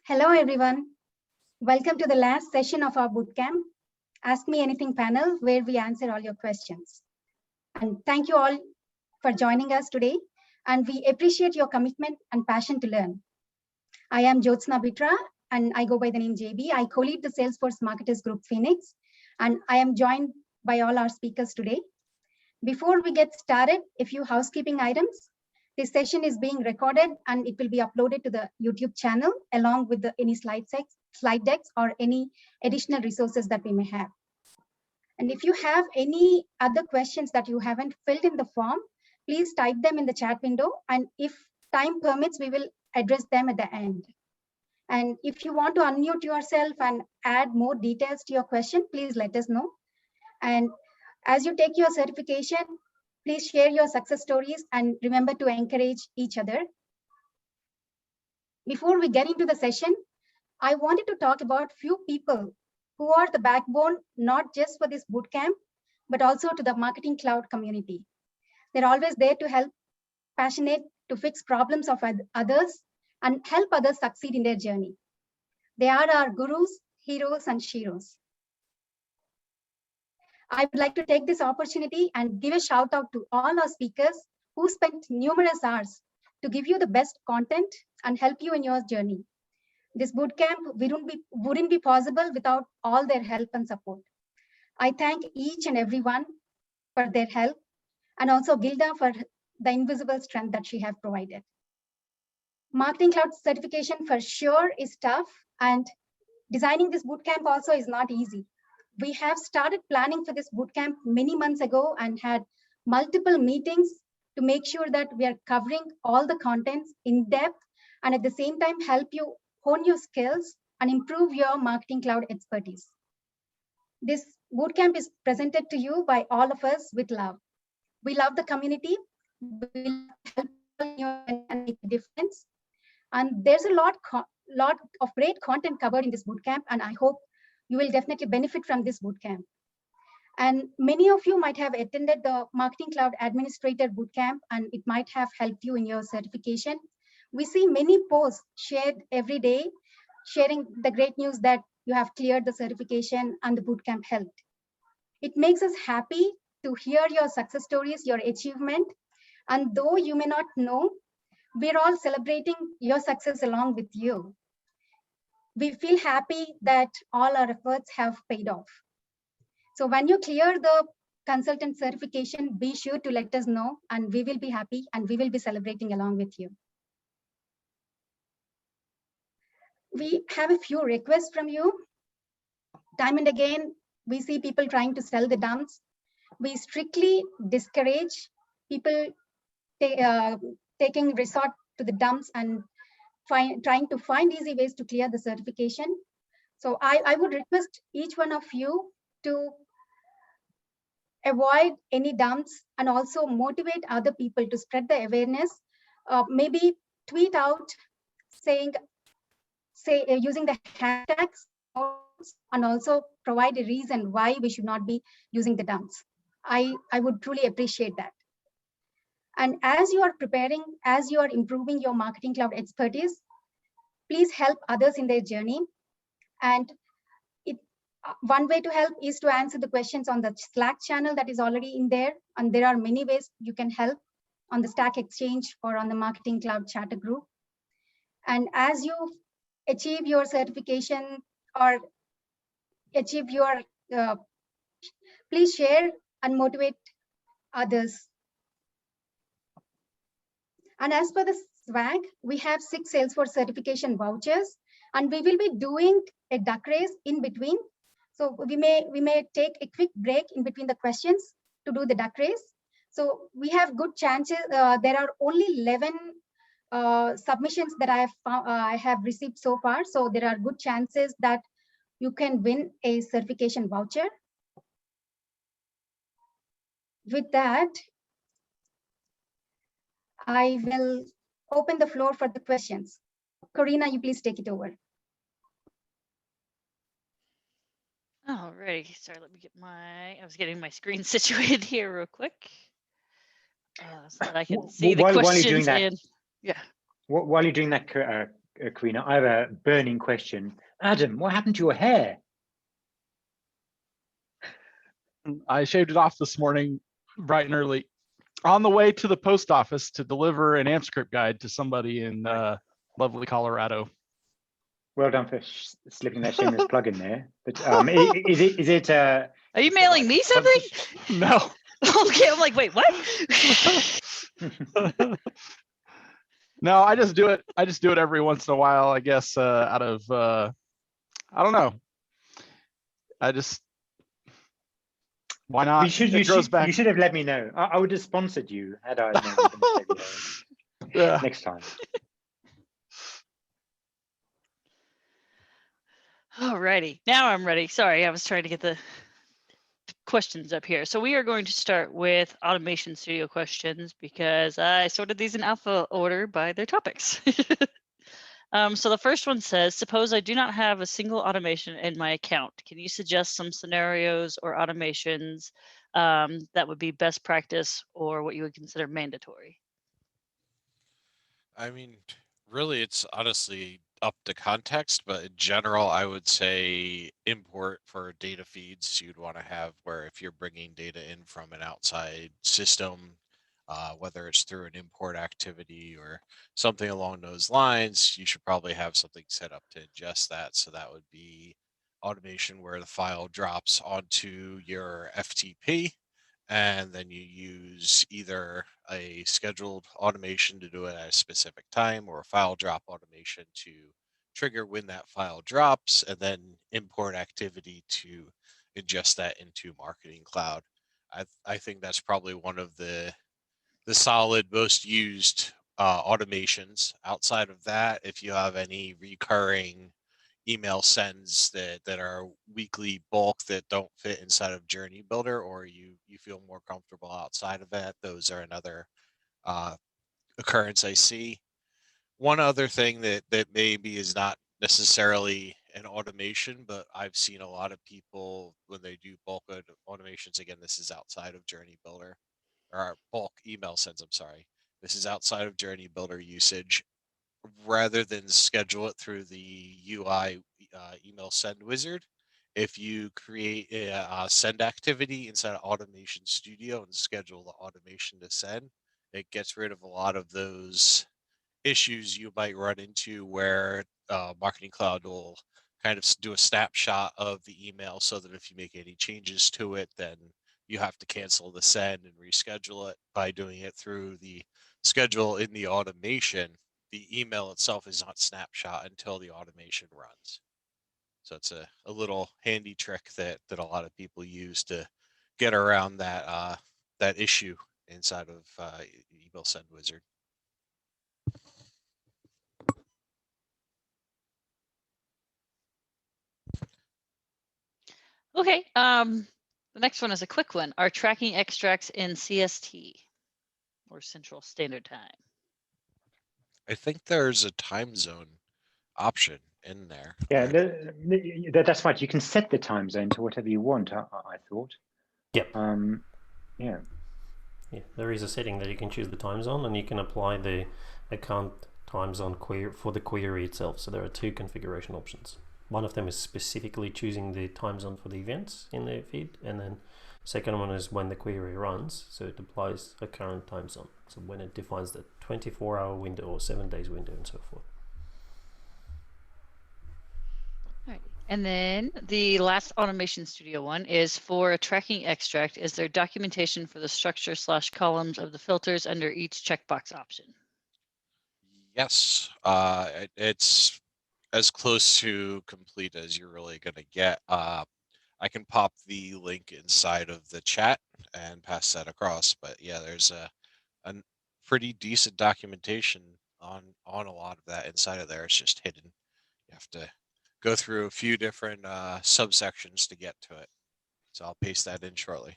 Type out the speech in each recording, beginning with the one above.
Hello, everyone. Welcome to the last session of our bootcamp, Ask Me Anything panel, where we answer all your questions. And thank you all for joining us today. And we appreciate your commitment and passion to learn. I am Jyotsna Bitra, and I go by the name JB. I co-lead the Salesforce Marketers Group Phoenix, and I am joined by all our speakers today. Before we get started, a few housekeeping items. This session is being recorded and it will be uploaded to the YouTube channel along with any slide decks or any additional resources that we may have. And if you have any other questions that you haven't filled in the form, please type them in the chat window. And if time permits, we will address them at the end. And if you want to unmute yourself and add more details to your question, please let us know. And as you take your certification, please share your success stories and remember to encourage each other. Before we get into the session, I wanted to talk about few people who are the backbone, not just for this bootcamp, but also to the Marketing Cloud community. They're always there to help, passionate to fix problems of others and help others succeed in their journey. They are our gurus, heroes, and sheroes. I would like to take this opportunity and give a shout out to all our speakers who spent numerous hours to give you the best content and help you in your journey. This bootcamp wouldn't be possible without all their help and support. I thank each and everyone for their help and also Gilda for the invisible strength that she has provided. Marketing Cloud certification for sure is tough, and designing this bootcamp also is not easy. We have started planning for this bootcamp many months ago and had multiple meetings to make sure that we are covering all the contents in depth and at the same time help you hone your skills and improve your Marketing Cloud expertise. This bootcamp is presented to you by all of us with love. We love the community. We help you and make a difference. And there's a lot of great content covered in this bootcamp, and I hope you will definitely benefit from this bootcamp. And many of you might have attended the Marketing Cloud Administrator Bootcamp, and it might have helped you in your certification. We see many posts shared every day, sharing the great news that you have cleared the certification and the bootcamp helped. It makes us happy to hear your success stories, your achievement. And though you may not know, we're all celebrating your success along with you. We feel happy that all our efforts have paid off. So when you clear the consultant certification, be sure to let us know and we will be happy and we will be celebrating along with you. We have a few requests from you. Time and again, we see people trying to sell the dumps. We strictly discourage people taking resort to the dumps and trying to find easy ways to clear the certification. So I would request each one of you to avoid any dumps and also motivate other people to spread the awareness. Maybe tweet out using the hashtags and also provide a reason why we should not be using the dumps. I would truly appreciate that. And as you are preparing, as you are improving your Marketing Cloud expertise, please help others in their journey. And one way to help is to answer the questions on the Slack channel that is already in there. And there are many ways you can help on the Stack Exchange or on the Marketing Cloud Chatter group. And as you achieve your certification or achieve your, please share and motivate others. And as for the swag, we have 6 Salesforce certification vouchers, and we will be doing a duck race in between. So we may take a quick break in between the questions to do the duck race. So we have good chances. There are only 11 submissions that I have received so far. So there are good chances that you can win a certification voucher. With that, I will open the floor for the questions. Corina, you please take it over. All righty, sorry, let me get I was getting my screen situated here real quick. So that I can see the questions. While you're doing that, yeah. While you're doing that, Karina. I have a burning question. Adam, what happened to your hair? I shaved it off this morning, bright and early, on the way to the post office to deliver an AmpScript guide to somebody in lovely Colorado. Well done for slipping that shameless plug in there. But is it? Are you mailing me something? No. Okay, I'm like, wait, what? No, I just do it. I just do it every once in a while, I guess, out of, I don't know. I just, why not? You should have let me know. I would have sponsored you had I known you were going to shave your hair. Next time. Alrighty, now I'm ready. Sorry, I was trying to get the questions up here. So we are going to start with Automation Studio questions because I sorted these in alpha order by their topics. So the first one says, suppose I do not have a single automation in my account. Can you suggest some scenarios or automations that would be best practice or what you would consider mandatory? I mean, really, it's honestly up to context, but in general, I would say import for data feeds you'd want to have where if you're bringing data in from an outside system, whether it's through an import activity or something along those lines, you should probably have something set up to ingest that. So that would be automation where the file drops onto your FTP. And then you use either a scheduled automation to do it at a specific time or a file drop automation to trigger when that file drops, and then import activity to ingest that into Marketing Cloud. I think that's probably one of the solid, most used automations. Outside of that, if you have any recurring email sends that are weekly bulk that don't fit inside of Journey Builder, or you feel more comfortable outside of that, those are another occurrence I see. One other thing that maybe is not necessarily an automation, but I've seen a lot of people when they do bulk automations, again, this is outside of Journey Builder, or bulk email sends, I'm sorry. This is outside of Journey Builder usage. Rather than schedule it through the UI email send wizard, if you create a send activity inside of Automation Studio and schedule the automation to send, it gets rid of a lot of those issues you might run into where Marketing Cloud will kind of do a snapshot of the email so that if you make any changes to it, then you have to cancel the send and reschedule it. By doing it through the schedule in the automation, the email itself is not snapshot until the automation runs. So it's a little handy trick that a lot of people use to get around that that issue inside of Email Send Wizard. Okay, the next one is a quick one. Are tracking extracts in CST or Central Standard Time? I think there's a time zone option in there. Yeah, that's right. You can set the time zone to whatever you want, I thought. Yep. Yeah. Yeah, there is a setting that you can choose the time zone, and you can apply the account time zone query for the query itself. So there are two configuration options. One of them is specifically choosing the time zone for the events in the feed, and then second one is when the query runs, so it applies a current time zone. So when it defines the 24-hour window or 7 days window and so forth. All right. And then the last Automation Studio one is for a tracking extract. Is there documentation for the structure/columns of the filters under each checkbox option? Yes, it's as close to complete as you're really going to get. I can pop the link inside of the chat and pass that across. But yeah, there's a pretty decent documentation on a lot of that inside of there. It's just hidden. You have to go through a few different subsections to get to it. So I'll paste that in shortly.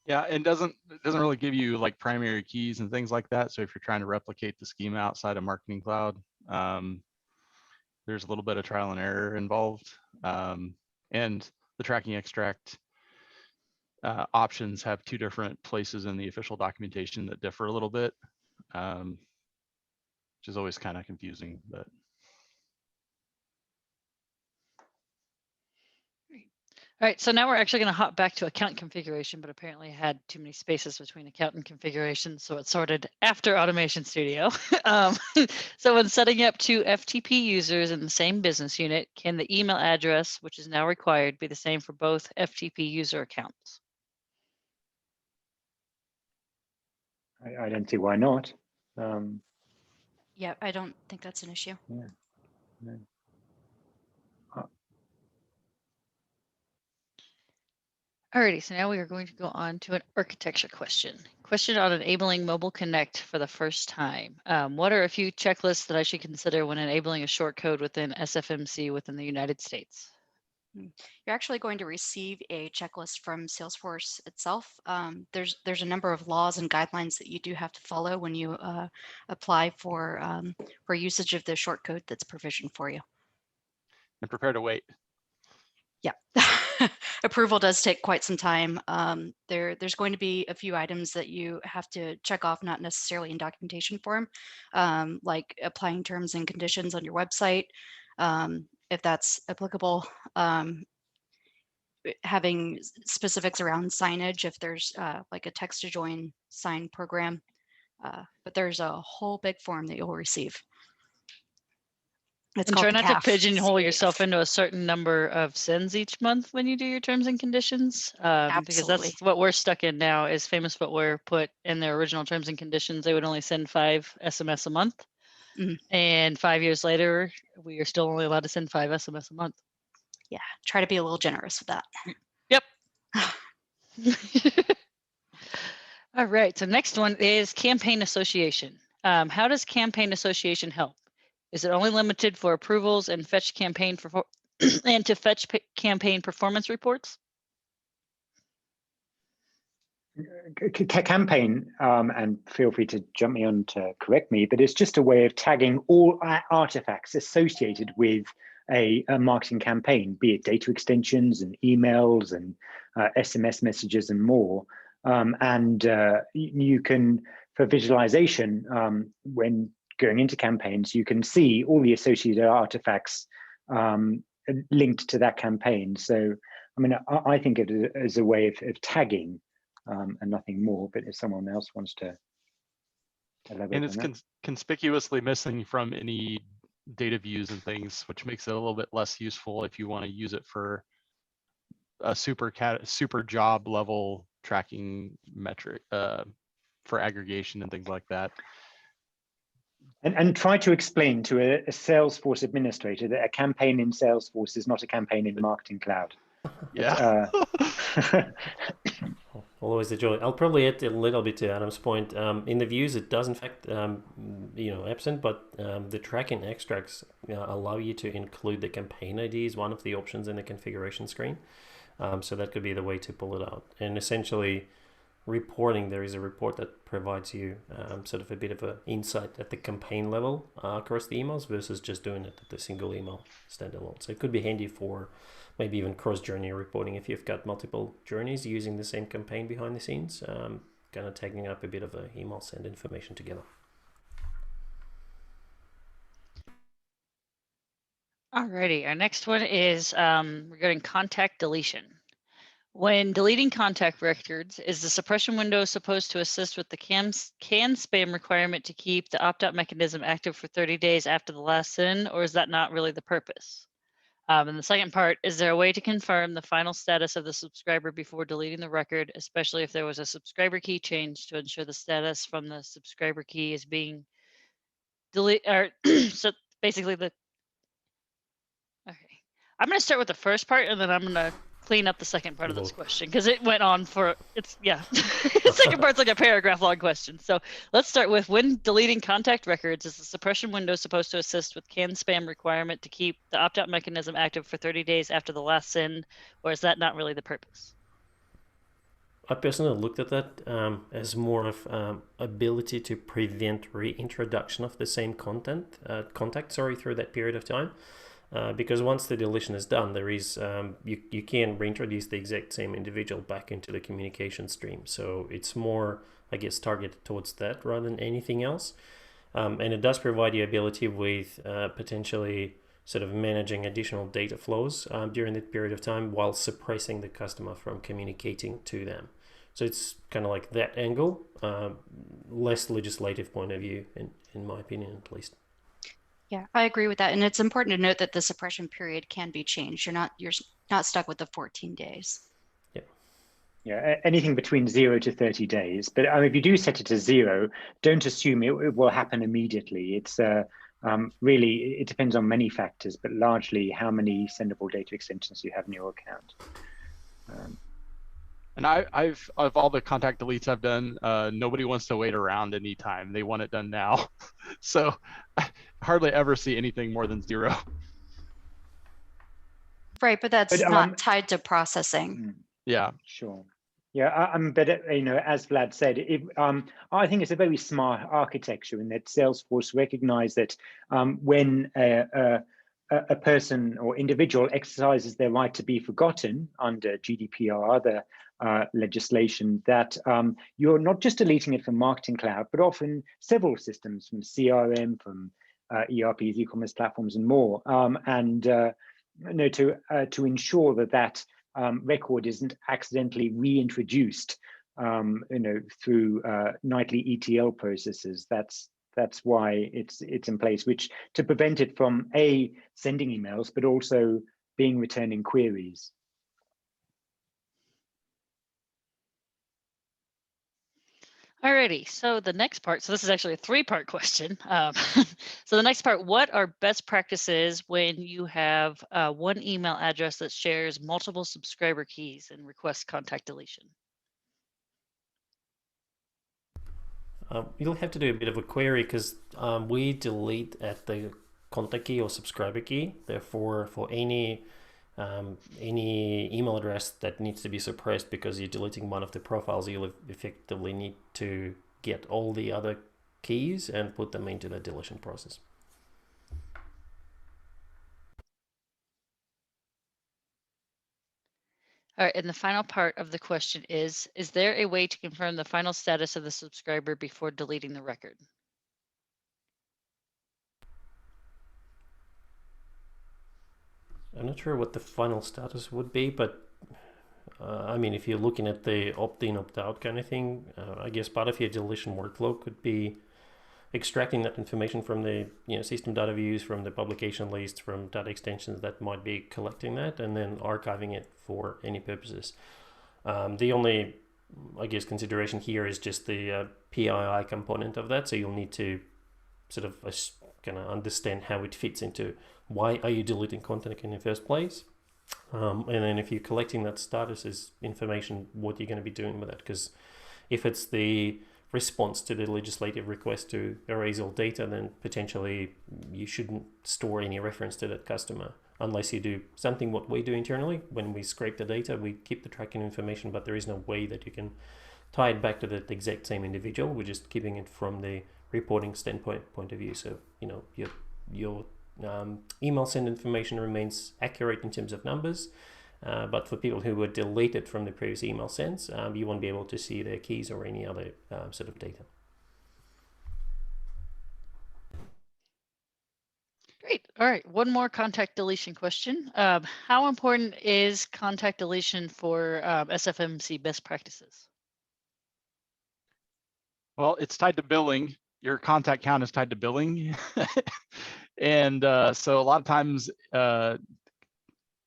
Yeah, it doesn't really give you like primary keys and things like that. So if you're trying to replicate the schema outside of Marketing Cloud, there's a little bit of trial and error involved. And the tracking extract options have two different places in the official documentation that differ a little bit, which is always kind of confusing. But All right, so now we're actually going to hop back to account configuration, but apparently I had too many spaces between account and configuration, so it's sorted after Automation Studio. So when setting up two FTP users in the same business unit, can the email address, which is now required, be the same for both FTP user accounts? I don't see why not. Yeah, I don't think that's an issue. Yeah. No. Alrighty, so now we are going to go on to an architecture question. Question on enabling Mobile Connect for the first time. What are a few checklists that I should consider when enabling a shortcode within Sfmc within the United States? You're actually going to receive a checklist from Salesforce itself. There's a number of laws and guidelines that you do have to follow when you apply for usage of the shortcode that's provisioned for you. And prepare to wait. Yeah, approval does take quite some time. There's going to be a few items that you have to check off, not necessarily in documentation form, like applying terms and conditions on your website, if that's applicable, having specifics around signage, if there's like a text to join sign program, but there's a whole big form that you'll receive. It's And called try the not to CAF, pigeonhole yourself CAF. into a certain number of sends each month when you do your terms and conditions, because Absolutely. that's what we're stuck in now. Is Famous Footwear put in their original terms and conditions they would only send 5 SMS a month, and 5 years later we are still only allowed to send 5 SMS a month. Yeah, try to be a little generous with that. Yep. All right, so next one is campaign association. How does campaign association help? Is it only limited for approvals and fetch campaign and to fetch campaign performance reports? Campaign, and feel free to jump me on to correct me, but it's just a way of tagging all artifacts associated with a marketing campaign, be it data extensions and emails and SMS messages and more. You can, for visualization, when going into campaigns, you can see all the associated artifacts linked to that campaign. So, I mean, I think of it as a way of tagging and nothing more. But if someone else wants to elaborate, And it's conspicuously missing from any data views and things, which makes it a little bit less useful if you want to use it for a super job level tracking metric for aggregation and things like that. And try to explain to a Salesforce administrator that a campaign in Salesforce is not a campaign in Marketing Cloud. Yeah. Always a joy. I'll probably add a little bit to Adam's point. In the views, it does in fact, absent, but the tracking extracts allow you to include the campaign ID as one of the options in the configuration screen. So that could be the way to pull it out. And essentially, reporting, there is a report that provides you sort of a bit of an insight at the campaign level across the emails versus just doing it at the single email standalone. So it could be handy for maybe even cross-journey reporting if you've got multiple journeys using the same campaign behind the scenes, kind of tagging up a bit of a email send information together. Alrighty, our next one is regarding contact deletion. When deleting contact records, is the suppression window supposed to assist with the can spam requirement to keep the opt-out mechanism active for 30 days after the last send, or is that not really the purpose? And the second part, is there a way to confirm the final status of the subscriber before deleting the record, especially if there was a subscriber key change to ensure the status from the subscriber key is being deleted, or so basically okay. I'm going to start with the first part and then I'm going to clean up the second part of this question because it went on for, the second part's like a paragraph long question. So let's start with, when deleting contact records, is the suppression window supposed to assist with can spam requirement to keep the opt-out mechanism active for 30 days after the last send, or is that not really the purpose? I personally looked at that as more of ability to prevent reintroduction of the same contact through that period of time. Because once the deletion is done, there is you can reintroduce the exact same individual back into the communication stream. So it's more, I guess, targeted towards that rather than anything else. And it does provide you ability with potentially sort of managing additional data flows during that period of time while suppressing the customer from communicating to them. So it's kind of like that angle, less legislative point of view, in my opinion, at least. Yeah, I agree with that. And it's important to note that the suppression period can be changed. You're not stuck with the 14 days. Yeah, anything between 0 to 30 days. But if you do set it to 0, don't assume it will happen immediately. It's really, it depends on many factors, but largely how many sendable data extensions you have in your account. And I've of all the contact deletes I've done, nobody wants to wait around any time. They want it done now. So I hardly ever see anything more than 0. Right, but that's not tied to processing. Yeah, sure. Yeah, but as Vlad said, I think it's a very smart architecture in that Salesforce recognized that when a person or individual exercises their right to be forgotten under GDPR or other legislation, that you're not just deleting it from Marketing Cloud, but often several systems, from CRM, from ERPs, e-commerce platforms, and more, to ensure that record isn't accidentally reintroduced, through nightly ETL processes. That's why it's in place, which to prevent it from sending emails, but also being returning queries. Alrighty, so the next part, so this is actually a 3-part question. So the next part, what are best practices when you have one email address that shares multiple subscriber keys and requests contact deletion? You'll have to do a bit of a query because we delete at the contact key or subscriber key. Therefore, for any email address that needs to be suppressed because you're deleting one of the profiles, you'll effectively need to get all the other keys and put them into the deletion process. All right, and the final part of the question is there a way to confirm the final status of the subscriber before deleting the record? I'm not sure what the final status would be, but I mean, if you're looking at the opt-in, opt-out kind of thing, I guess part of your deletion workflow could be extracting that information from the system data views, from the publication list, from data extensions that might be collecting that, and then archiving it for any purposes. The only, I guess, consideration here is just the PII component of that. So you'll need to sort of kind of understand how it fits into why are you deleting content in the first place. And then if you're collecting that status as information, what you're going to be doing with it. Because if it's the response to the legislative request to erase all data, then potentially you shouldn't store any reference to that customer unless you do something what we do internally. When we scrape the data, we keep the tracking information, but there is no way that you can tie it back to the exact same individual. We're just keeping it from the reporting standpoint point of view. So your email send information remains accurate in terms of numbers, but for people who were deleted from the previous email sends, you won't be able to see their keys or any other sort of data. Great. All right. One more contact deletion question. How important is contact deletion for Sfmc best practices? well, it's tied to billing. Your contact count is tied to billing. And so a lot of times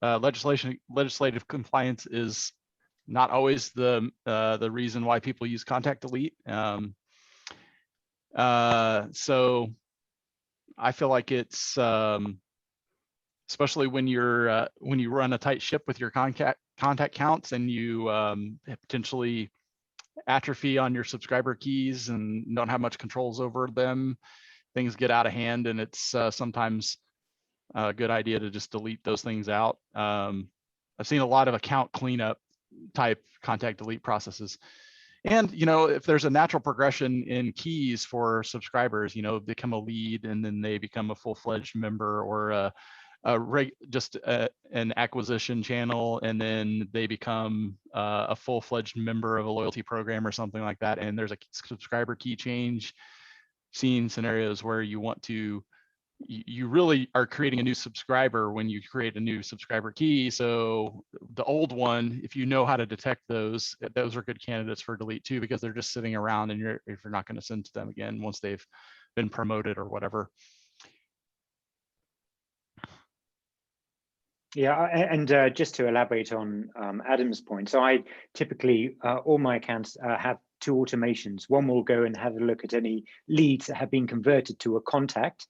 legislative compliance is not always the reason why people use contact delete. So I feel like it's especially when you run a tight ship with your contact counts and you potentially atrophy on your subscriber keys and don't have much controls over them, things get out of hand, and it's sometimes a good idea to just delete those things out. I've seen a lot of account cleanup type contact delete processes. And, if there's a natural progression in keys for subscribers, become a lead and then they become a full-fledged member, or just an acquisition channel, and then they become a full-fledged member of a loyalty program or something like that. And there's a subscriber key change. Seen scenarios where you want to, you really are creating a new subscriber when you create a new subscriber key. So the old one, if you know how to detect those are good candidates for delete too, because they're just sitting around and you're not going to send to them again once they've been promoted or whatever. Yeah, and just to elaborate on Adam's point, so I typically, all my accounts have two automations. One will go and have a look at any leads that have been converted to a contact,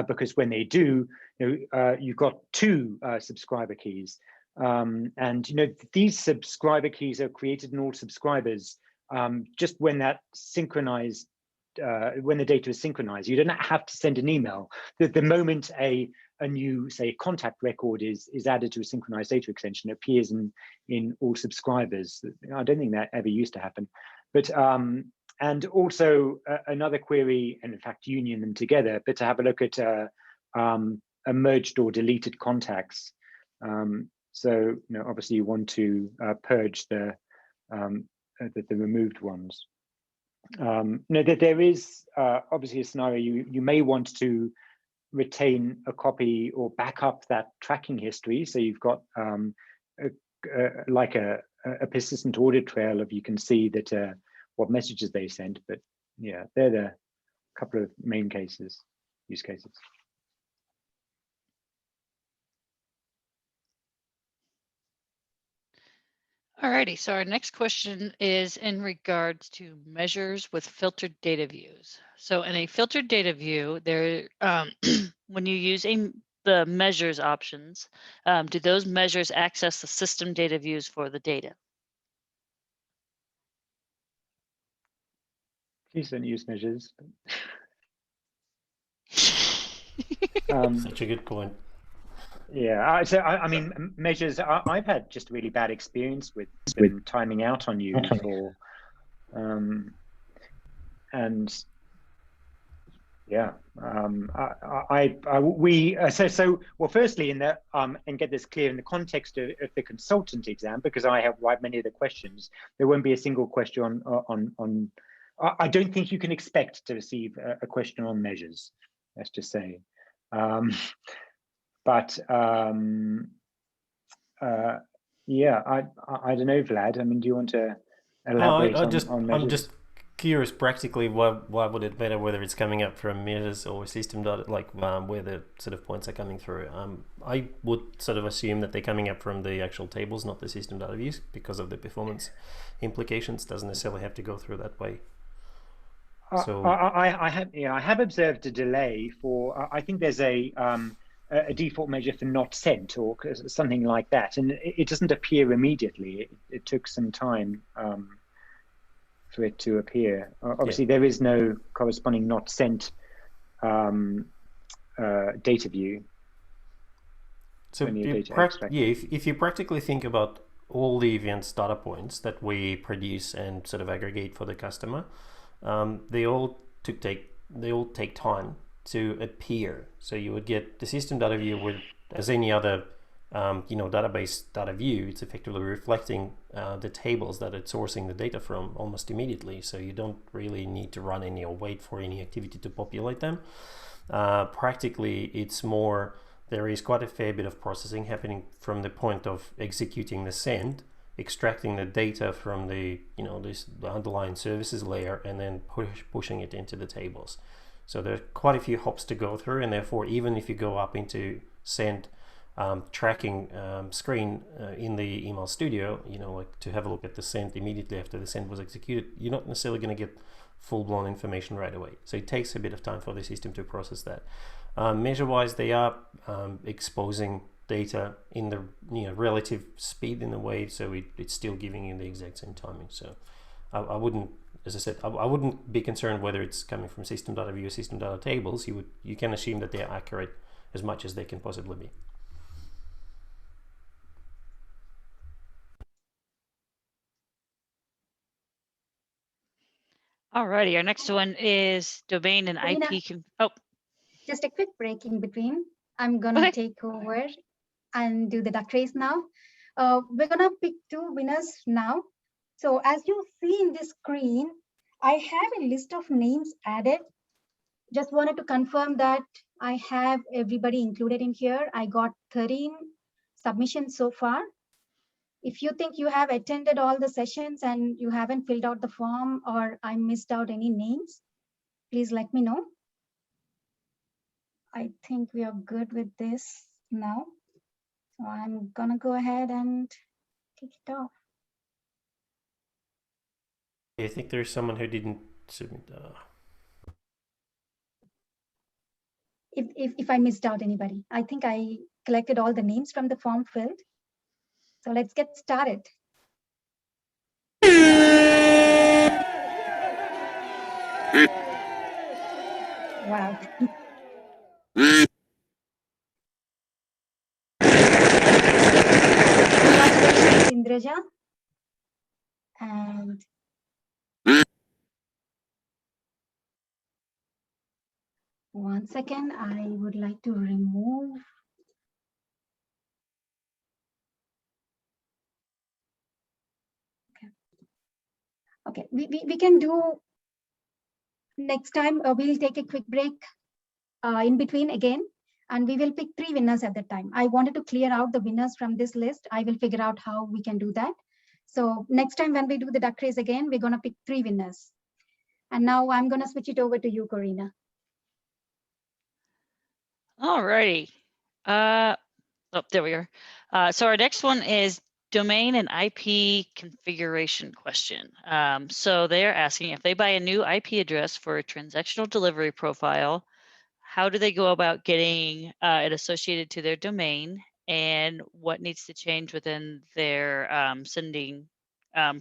because when they do, you've got two subscriber keys. And these subscriber keys are created in all subscribers just when that synchronized, when the data is synchronized. You don't have to send an email. The moment a new, say, contact record is added to a synchronized data extension, it appears in all subscribers. I don't think that ever used to happen. But and also another query, and in fact union them together, but to have a look at merged or deleted contacts. So obviously you want to purge the removed ones. That there is obviously a scenario you may want to retain a copy or back up that tracking history, so you've got like a persistent audit trail of, you can see that what messages they sent. But yeah, they're the couple of main use cases. Alrighty, so our next question is in regards to measures with filtered data views. So in a filtered data view, there, when you use the measures options, do those measures access the system data views for the data? Please don't use measures. Such a good point. Yeah, so I mean, measures, I've had just a really bad experience with timing out on you for, and yeah, well, firstly, in the and get this clear, in the context of the consultant exam, because I have write many of the questions, there won't be a single question on I don't think you can expect to receive a question on measures, let's just say. But yeah, I don't know, Vlad. I mean, do you want to elaborate on measures? I'm just curious, practically, why would it matter whether it's coming up from measures or system data, like where the sort of points are coming through? I would sort of assume that they're coming up from the actual tables, not the system data views, because of the performance implications. Doesn't necessarily have to go through that way. So I have observed a delay for, I think there's a default measure for not sent or something like that, and it doesn't appear immediately. It took some time for it to appear. Obviously, there is no corresponding not sent data view. So if you practically think about all the events data points that we produce and sort of aggregate for the customer, they all take time to appear. So you would get the system data view with, as any other database data view, it's effectively reflecting the tables that it's sourcing the data from almost immediately. So you don't really need to run any or wait for any activity to populate them. Practically, it's more, there is quite a fair bit of processing happening from the point of executing the send, extracting the data from the the underlying services layer, and then pushing it into the tables. So there are quite a few hops to go through, and therefore, even if you go up into send tracking screen in the email studio, like to have a look at the send immediately after the send was executed, you're not necessarily going to get full-blown information right away. So it takes a bit of time for the system to process that. Measure-wise, they are exposing data in the relative speed in a way, so it's still giving you the exact same timing. So I wouldn't, as I said, I wouldn't be concerned whether it's coming from system data view or system data tables. You can assume that they are accurate as much as they can possibly be. Alrighty, our next one is domain and IP. Just a quick break in between. I'm gonna take over and do the duck race now. We're gonna pick two winners now. So as you see in this screen, I have a list of names added. Just wanted to confirm that I have everybody included in here. I got 13 submissions so far. If you think you have attended all the sessions and you haven't filled out the form or I missed out any names, please let me know. I think we are good with this now. So I'm gonna go ahead and kick it off. I think there's someone who didn't submit. If I missed out anybody, I think I collected all the names from the form filled. So let's get started. Wow. Indraja. And one second, I would like to remove. Okay, we can do next time. We'll take a quick break in between again, and we will pick 3 winners at the time. I wanted to clear out the winners from this list. I will figure out how we can do that. So next time when we do the duck race again, we're going to pick 3 winners. And now I'm going to switch it over to you, Corina. All righty. Oh, there we are. So our next one is domain and IP configuration question. So they're asking if they buy a new IP address for a transactional delivery profile, how do they go about getting it associated to their domain, and what needs to change within their sending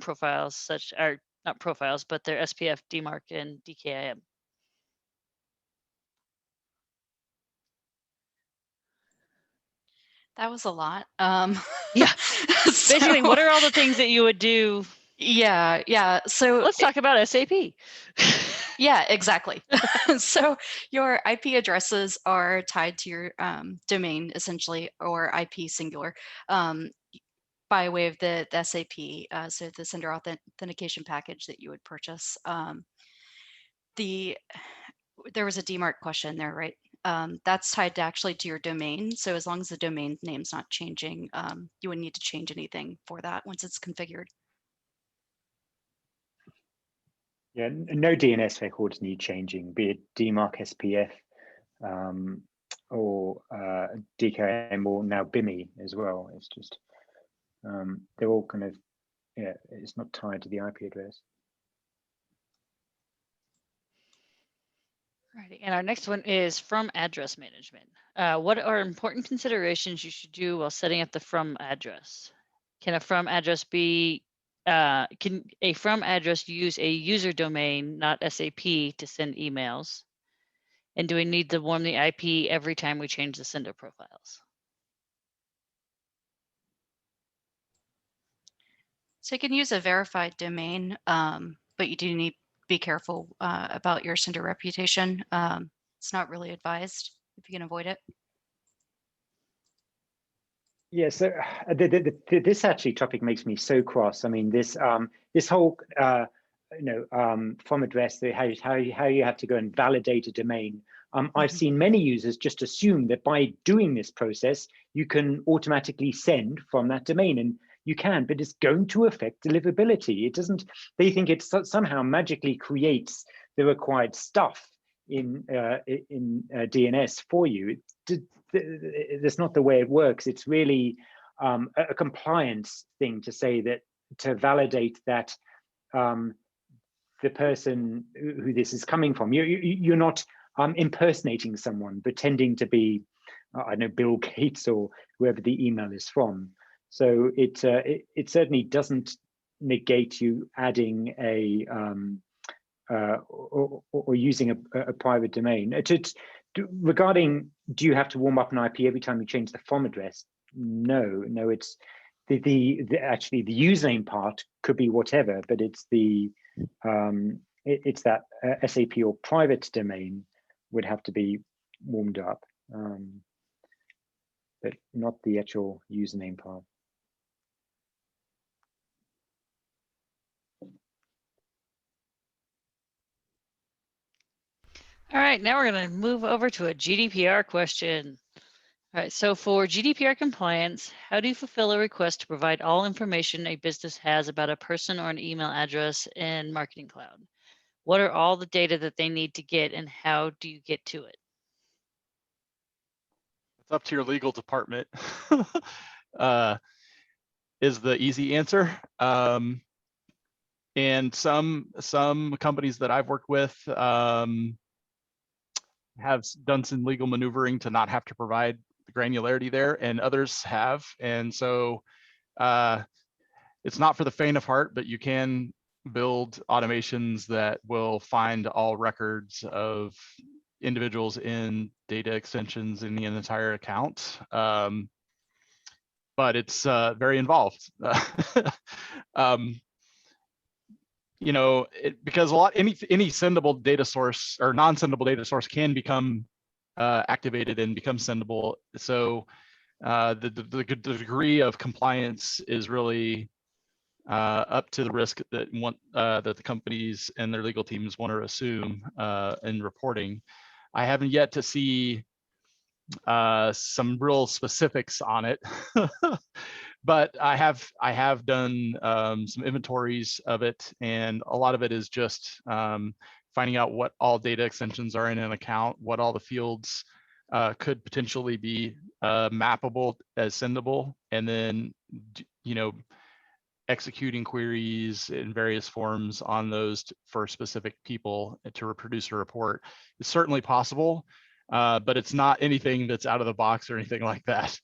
profiles, such are not profiles, but their SPF, DMARC, and DKIM. That was a lot. Yeah. So, Basically, what are all the things that you would do? Yeah. So Let's talk about SAP. yeah, exactly. So your IP addresses are tied to your domain, essentially, or IP singular, by way of the SAP, so the sender authentication package that you would purchase. There was a DMARC question there, right? That's tied actually to your domain. So as long as the domain name's not changing, you wouldn't need to change anything for that once it's configured. Yeah, no DNS records need changing, be it DMARC SPF or DKIM or now BIMI as well. It's just, they're all kind of, yeah, it's not tied to the IP address. Righty. And our next one is from address management. What are important considerations you should do while setting up the from address? Can a from address be, can a from address use a user domain, not SAP, to send emails? And do we need to warm the IP every time we change the sender profiles? So you can use a verified domain, but you do need to be careful about your sender reputation. It's not really advised if you can avoid it. Yeah, so this actually topic makes me so cross. I mean, this this whole from address, how you have to go and validate a domain. I've seen many users just assume that by doing this process, you can automatically send from that domain, and you can, but it's going to affect deliverability. It doesn't. They think it somehow magically creates the required stuff in DNS for you. That's not the way it works. It's really a compliance thing to say that, to validate that the person who this is coming from, you're not impersonating someone, pretending to be, I don't know, Bill Gates or whoever the email is from. So it certainly doesn't negate you adding a or using a private domain. Regarding, do you have to warm up an IP every time you change the from address? No, it's actually the username part could be whatever, but it's the it's that SAP or private domain would have to be warmed up, but not the actual username part. All right, now we're going to move over to a GDPR question. All right, so for GDPR compliance, how do you fulfill a request to provide all information a business has about a person or an email address in Marketing Cloud? What are all the data that they need to get, and how do you get to it? It's up to your legal department. Is the easy answer. And some companies that I've worked with have done some legal maneuvering to not have to provide the granularity there, and others have. And so it's not for the faint of heart, but you can build automations that will find all records of individuals in data extensions in the entire account. But it's very involved. You know, because any sendable data source or non-sendable data source can become activated and become sendable. So the degree of compliance is really up to the risk that that the companies and their legal teams want to assume in reporting. I haven't yet to see some real specifics on it. But I have done some inventories of it, and a lot of it is just finding out what all data extensions are in an account, what all the fields could potentially be mappable as sendable, and then executing queries in various forms on those for specific people to reproduce a report. It's certainly possible, but it's not anything that's out of the box or anything like that.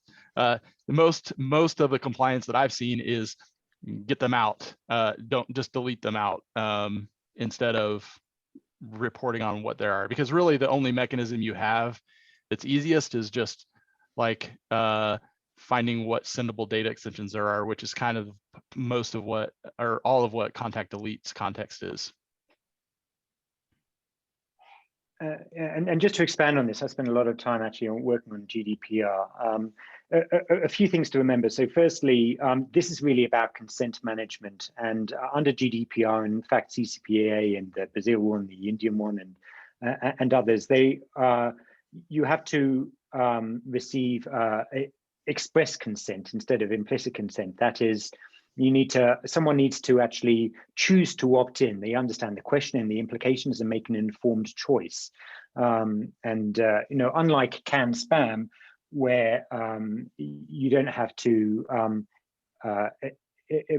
Most of the compliance that I've seen is get them out. Don't just delete them out instead of reporting on what there are, because really the only mechanism you have that's easiest is just like finding what sendable data extensions there are, which is kind of most of what, or all of what contact deletes context is. And just to expand on this, I spent a lot of time actually working on GDPR. A few things to remember. So firstly, this is really about consent management, and under GDPR, in fact, CCPA and the Brazil one, the Indian one, and others, you have to receive express consent instead of implicit consent. That is, someone needs to actually choose to opt in. They understand the question and the implications and make an informed choice. Unlike canned spam, where you don't have to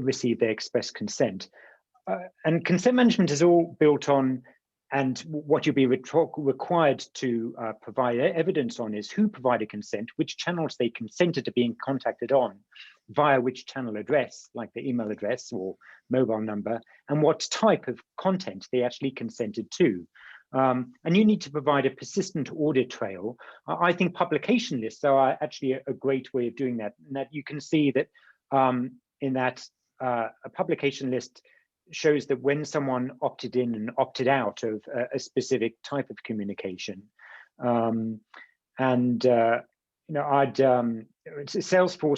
receive their express consent. And consent management is all built on, and what you'll be required to provide evidence on is who provided consent, which channels they consented to being contacted on, via which channel address, like the email address or mobile number, and what type of content they actually consented to. And you need to provide a persistent audit trail. I think publication lists are actually a great way of doing that, and that you can see that in that a publication list shows that when someone opted in and opted out of a specific type of communication. Salesforce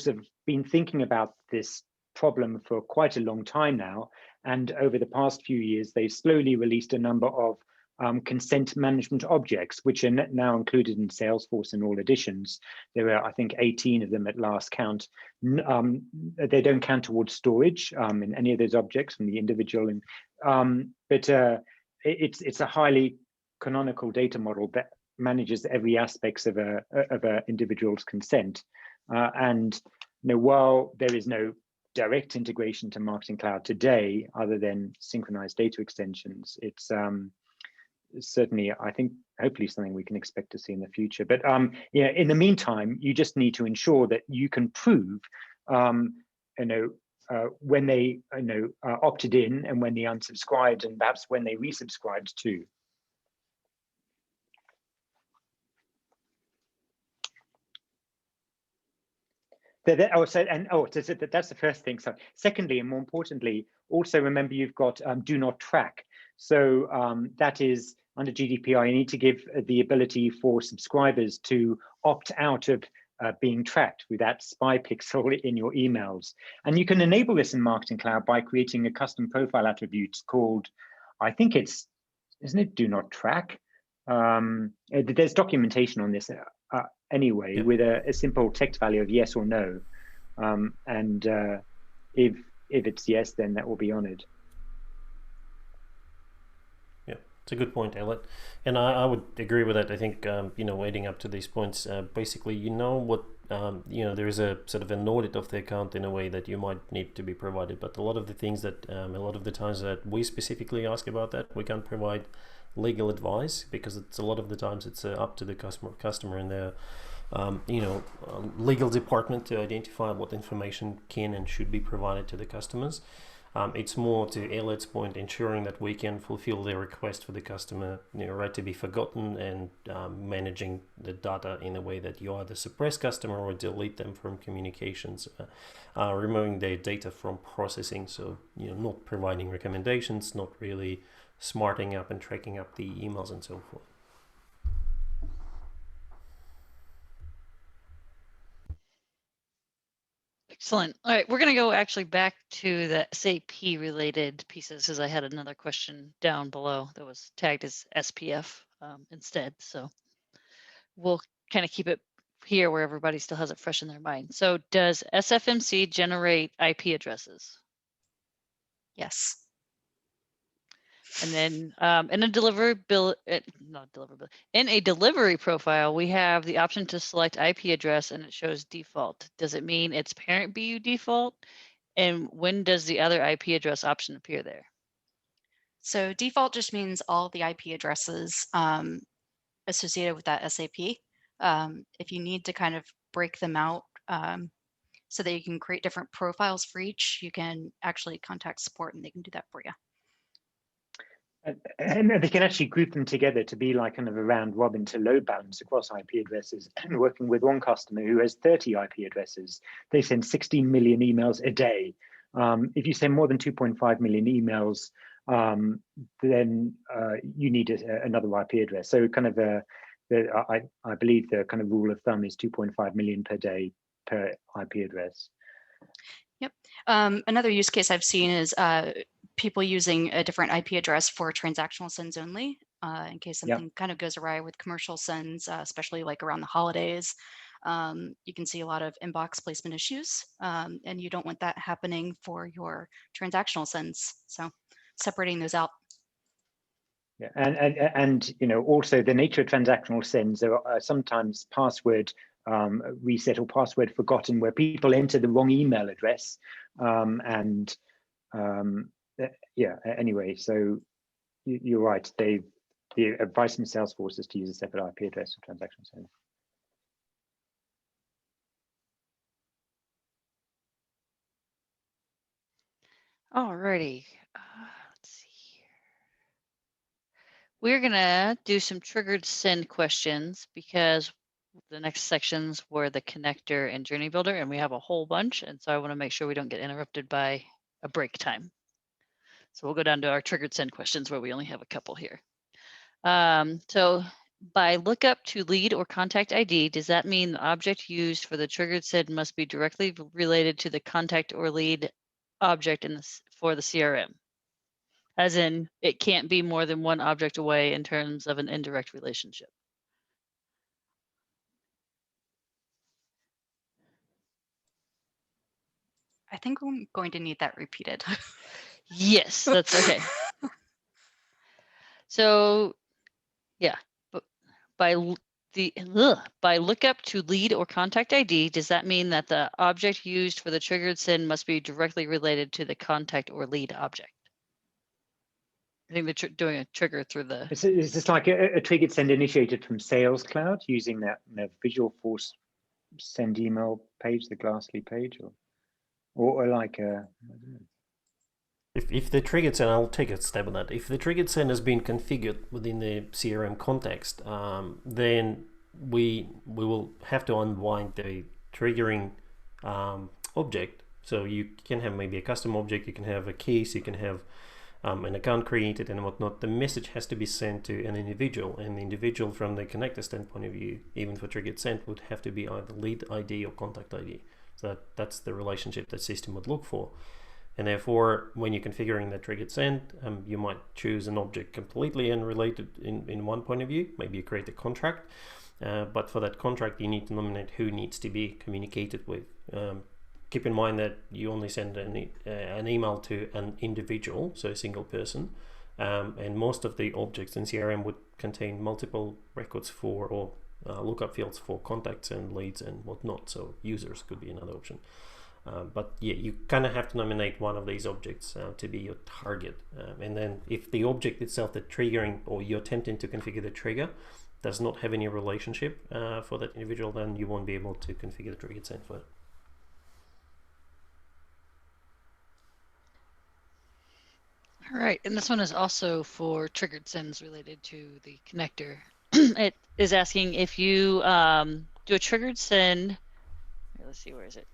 have been thinking about this problem for quite a long time now, and over the past few years, they've slowly released a number of consent management objects, which are now included in Salesforce in all editions. There are, I think, 18 of them at last count. They don't count towards storage in any of those objects from the individual, but it's a highly canonical data model that manages every aspect of a individual's consent. While there is no direct integration to Marketing Cloud today, other than synchronized data extensions, it's certainly, I think, hopefully something we can expect to see in the future. But in the meantime, you just need to ensure that you can prove, when they opted in and when they unsubscribed, and perhaps when they resubscribed too. That's the first thing. So secondly, and more importantly, also remember you've got do not track. So that is, under GDPR, you need to give the ability for subscribers to opt out of being tracked with that spy pixel in your emails. And you can enable this in Marketing Cloud by creating a custom profile attribute called, I think isn't it do not track? there's documentation on this anyway, Yep. with a simple text value of yes or no. And if it's yes, then that will be honored. Yeah, it's a good point, Elliot. And I would agree with that. I think, adding up to these points, basically, what, there is a sort of an audit of the account in a way that you might need to be provided. But a lot of the things that, a lot of the times that we specifically ask about that, we can't provide legal advice, because it's a lot of the times it's up to the customer and their legal department to identify what information can and should be provided to the customers. It's more, to Elliot's point, ensuring that we can fulfill their request for the customer, right to be forgotten, and managing the data in a way that you either suppress customer or delete them from communications, removing their data from processing. So, not providing recommendations, not really smarting up and tracking up the emails and so forth. Excellent. All right, we're going to go actually back to the SAP related pieces, because I had another question down below that was tagged as SPF instead. So we'll kind of keep it here where everybody still has it fresh in their mind. So does Sfmc generate IP addresses? Yes. And then in a in a delivery profile, we have the option to select IP address, and it shows default. Does it mean it's parent BU default? And when does the other IP address option appear there? So default just means all the IP addresses associated with that SAP. If you need to kind of break them out so that you can create different profiles for each, you can actually contact support and they can do that for you. And they can actually group them together to be like kind of a round robin to load balance across IP addresses. And working with one customer who has 30 IP addresses, they send 16 million emails a day. If you send more than 2.5 million emails, then you need another IP address. So kind of I believe the kind of rule of thumb is 2.5 million per day per IP address. Yep. Another use case I've seen is people using a different IP address for transactional sends only, in case something kind of goes awry with commercial sends, especially like around the holidays. You can see a lot of inbox placement issues, and you don't want that happening for your transactional sends. So separating those out. Yeah, and also the nature of transactional sends, there are sometimes password reset or password forgotten, where people enter the wrong email address, anyway, so you're right, the advice from Salesforce is to use a separate IP address for transactional send. Alrighty, let's see here. We're gonna do some triggered send questions, because the next sections were the connector and journey builder, and we have a whole bunch. And so I want to make sure we don't get interrupted by a break time. So we'll go down to our triggered send questions, where we only have a couple here. So by lookup to lead or contact ID, does that mean the object used for the triggered send must be directly related to the contact or lead object for the CRM? As in, it can't be more than one object away in terms of an indirect relationship. I think I'm going to need that repeated. Yes, that's okay. So, yeah, but by lookup to lead or contact ID, does that mean that the object used for the triggered send must be directly related to the contact or lead object? I think they're doing a trigger through the. Is this like a triggered send initiated from Sales Cloud using that Visual Force send email page, the Glassly page, or like a? I don't know. If the triggered send, I'll take a stab on that. If the triggered send has been configured within the CRM context, then we will have to unwind the triggering object. So you can have maybe a custom object, you can have a case, you can have an account created and whatnot. The message has to be sent to an individual, and the individual from the connector standpoint of view, even for triggered send, would have to be either lead ID or contact ID. So that's the relationship that system would look for. And therefore, when you're configuring the triggered send, you might choose an object completely unrelated in one point of view. Maybe you create a contract, but for that contract, you need to nominate who needs to be communicated with. Keep in mind that you only send an email to an individual, so a single person, and most of the objects in CRM would contain multiple records for, or lookup fields for contacts and leads and whatnot, so users could be another option. But yeah, you kind of have to nominate one of these objects to be your target. And then if the object itself, the triggering, or you're attempting to configure the trigger, does not have any relationship for that individual, then you won't be able to configure the triggered send for it. All right, and this one is also for triggered sends related to the connector. It is asking if you do a triggered send. Let's see, where is it?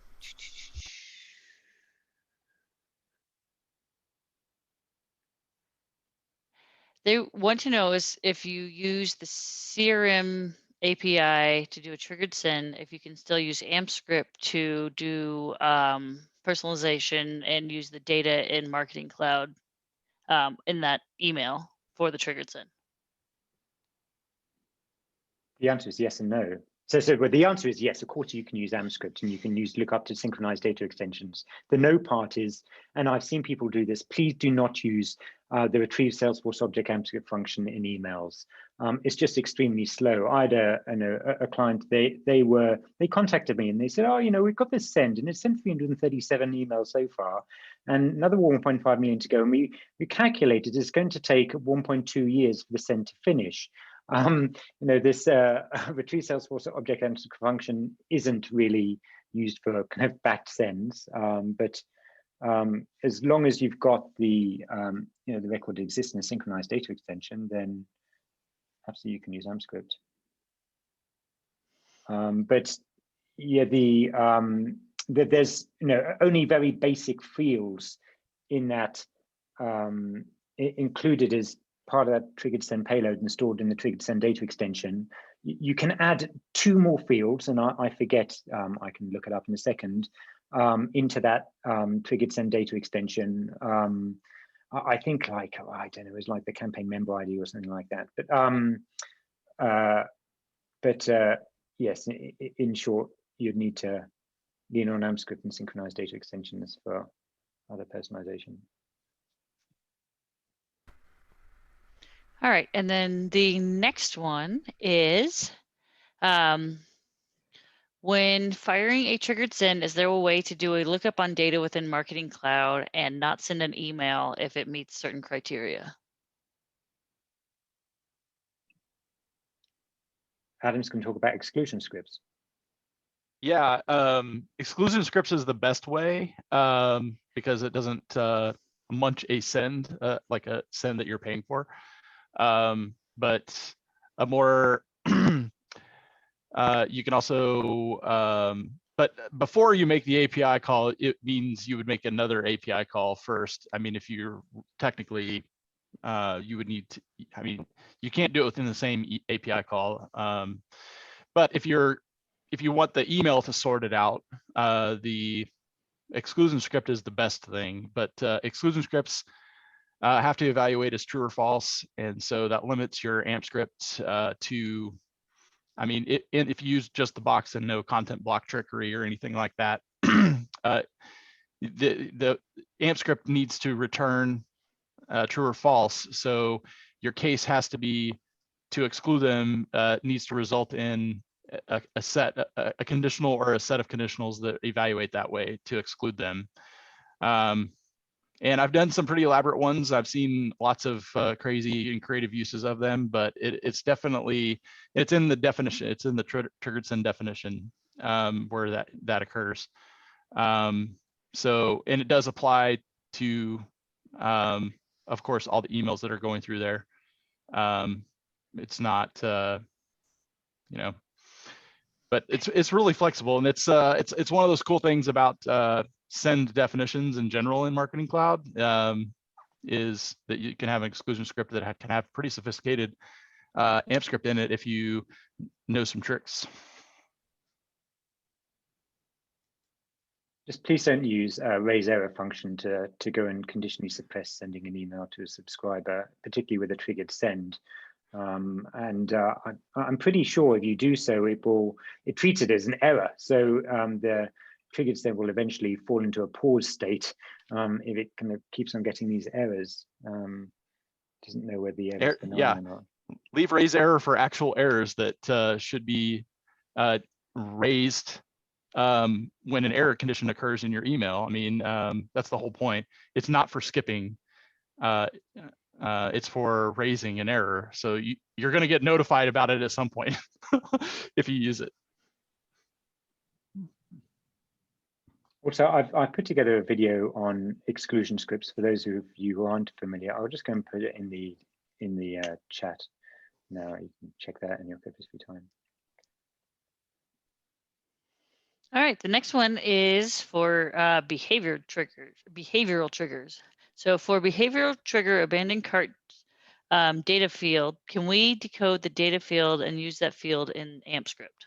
They want to know is if you use the CRM API to do a triggered send, if you can still use AMP script to do personalization and use the data in Marketing Cloud in that email for the triggered send. The answer is yes and no. But the answer is yes, of course you can use AMP script and you can use lookup to synchronized data extensions. The no part is, and I've seen people do this, please do not use the retrieve Salesforce object AMP script function in emails. It's just extremely slow. I had a client, they contacted me and they said, oh, we've got this send and it's sent 337 emails so far and another 1.5 million to go. And we calculated it's going to take 1.2 years for the send to finish. This retrieve Salesforce object AMP script function isn't really used for kind of backed sends, but as long as you've got the the record exists in a synchronized data extension, then absolutely you can use AMP script. But yeah, there's only very basic fields in that included as part of that triggered send payload and stored in the triggered send data extension. You can add 2 more fields, and I forget, I can look it up in a second, into that triggered send data extension. I think I don't know, it's like the campaign member ID or something like that. But yes, in short, you'd need to lean on AMP script and synchronized data extensions for other personalization. All right, and then the next one is when firing a triggered send, is there a way to do a lookup on data within Marketing Cloud and not send an email if it meets certain criteria? Adam's going to talk about exclusion scripts. Yeah, exclusion scripts is the best way because it doesn't munch a send, like a send that you're paying for. But a more, you can also, but before you make the API call, it means you would make another API call first. I mean, if you're technically, you would need to, I mean, you can't do it within the same API call. But if you want the email to sort it out, the exclusion script is the best thing, but exclusion scripts have to evaluate as true or false. And so that limits your AMP script to, I mean, if you use just the box and no content block trickery or anything like that, the AMP script needs to return true or false. So your case has to be, to exclude them, needs to result in a conditional or a set of conditionals that evaluate that way to exclude them. And I've done some pretty elaborate ones. I've seen lots of crazy and creative uses of them, but it's definitely, it's in the definition, it's in the triggered send definition where that occurs. So, and it does apply to, of course, all the emails that are going through there. It's not, but it's really flexible, and it's one of those cool things about send definitions in general in Marketing Cloud, is that you can have an exclusion script that can have pretty sophisticated AMP script in it if you know some tricks. Just please don't use raise error function to go and conditionally suppress sending an email to a subscriber, particularly with a triggered send. I'm pretty sure if you do so, it treats it as an error. So the triggered send will eventually fall into a pause state if it kind of keeps on getting these errors. Doesn't know whether the error is benign or not. Leave raise error for actual errors that should be raised when an error condition occurs in your email. I mean, that's the whole point. It's not for skipping. It's for raising an error. So you're going to get notified about it at some point if you use it. Also, I've put together a video on exclusion scripts for those of you who aren't familiar. I'll just go and put it in the chat now. You can check that in your focus free time. All right, the next one is for behavioral triggers. So for behavioral trigger abandoned cart data field, can we decode the data field and use that field in AMP script?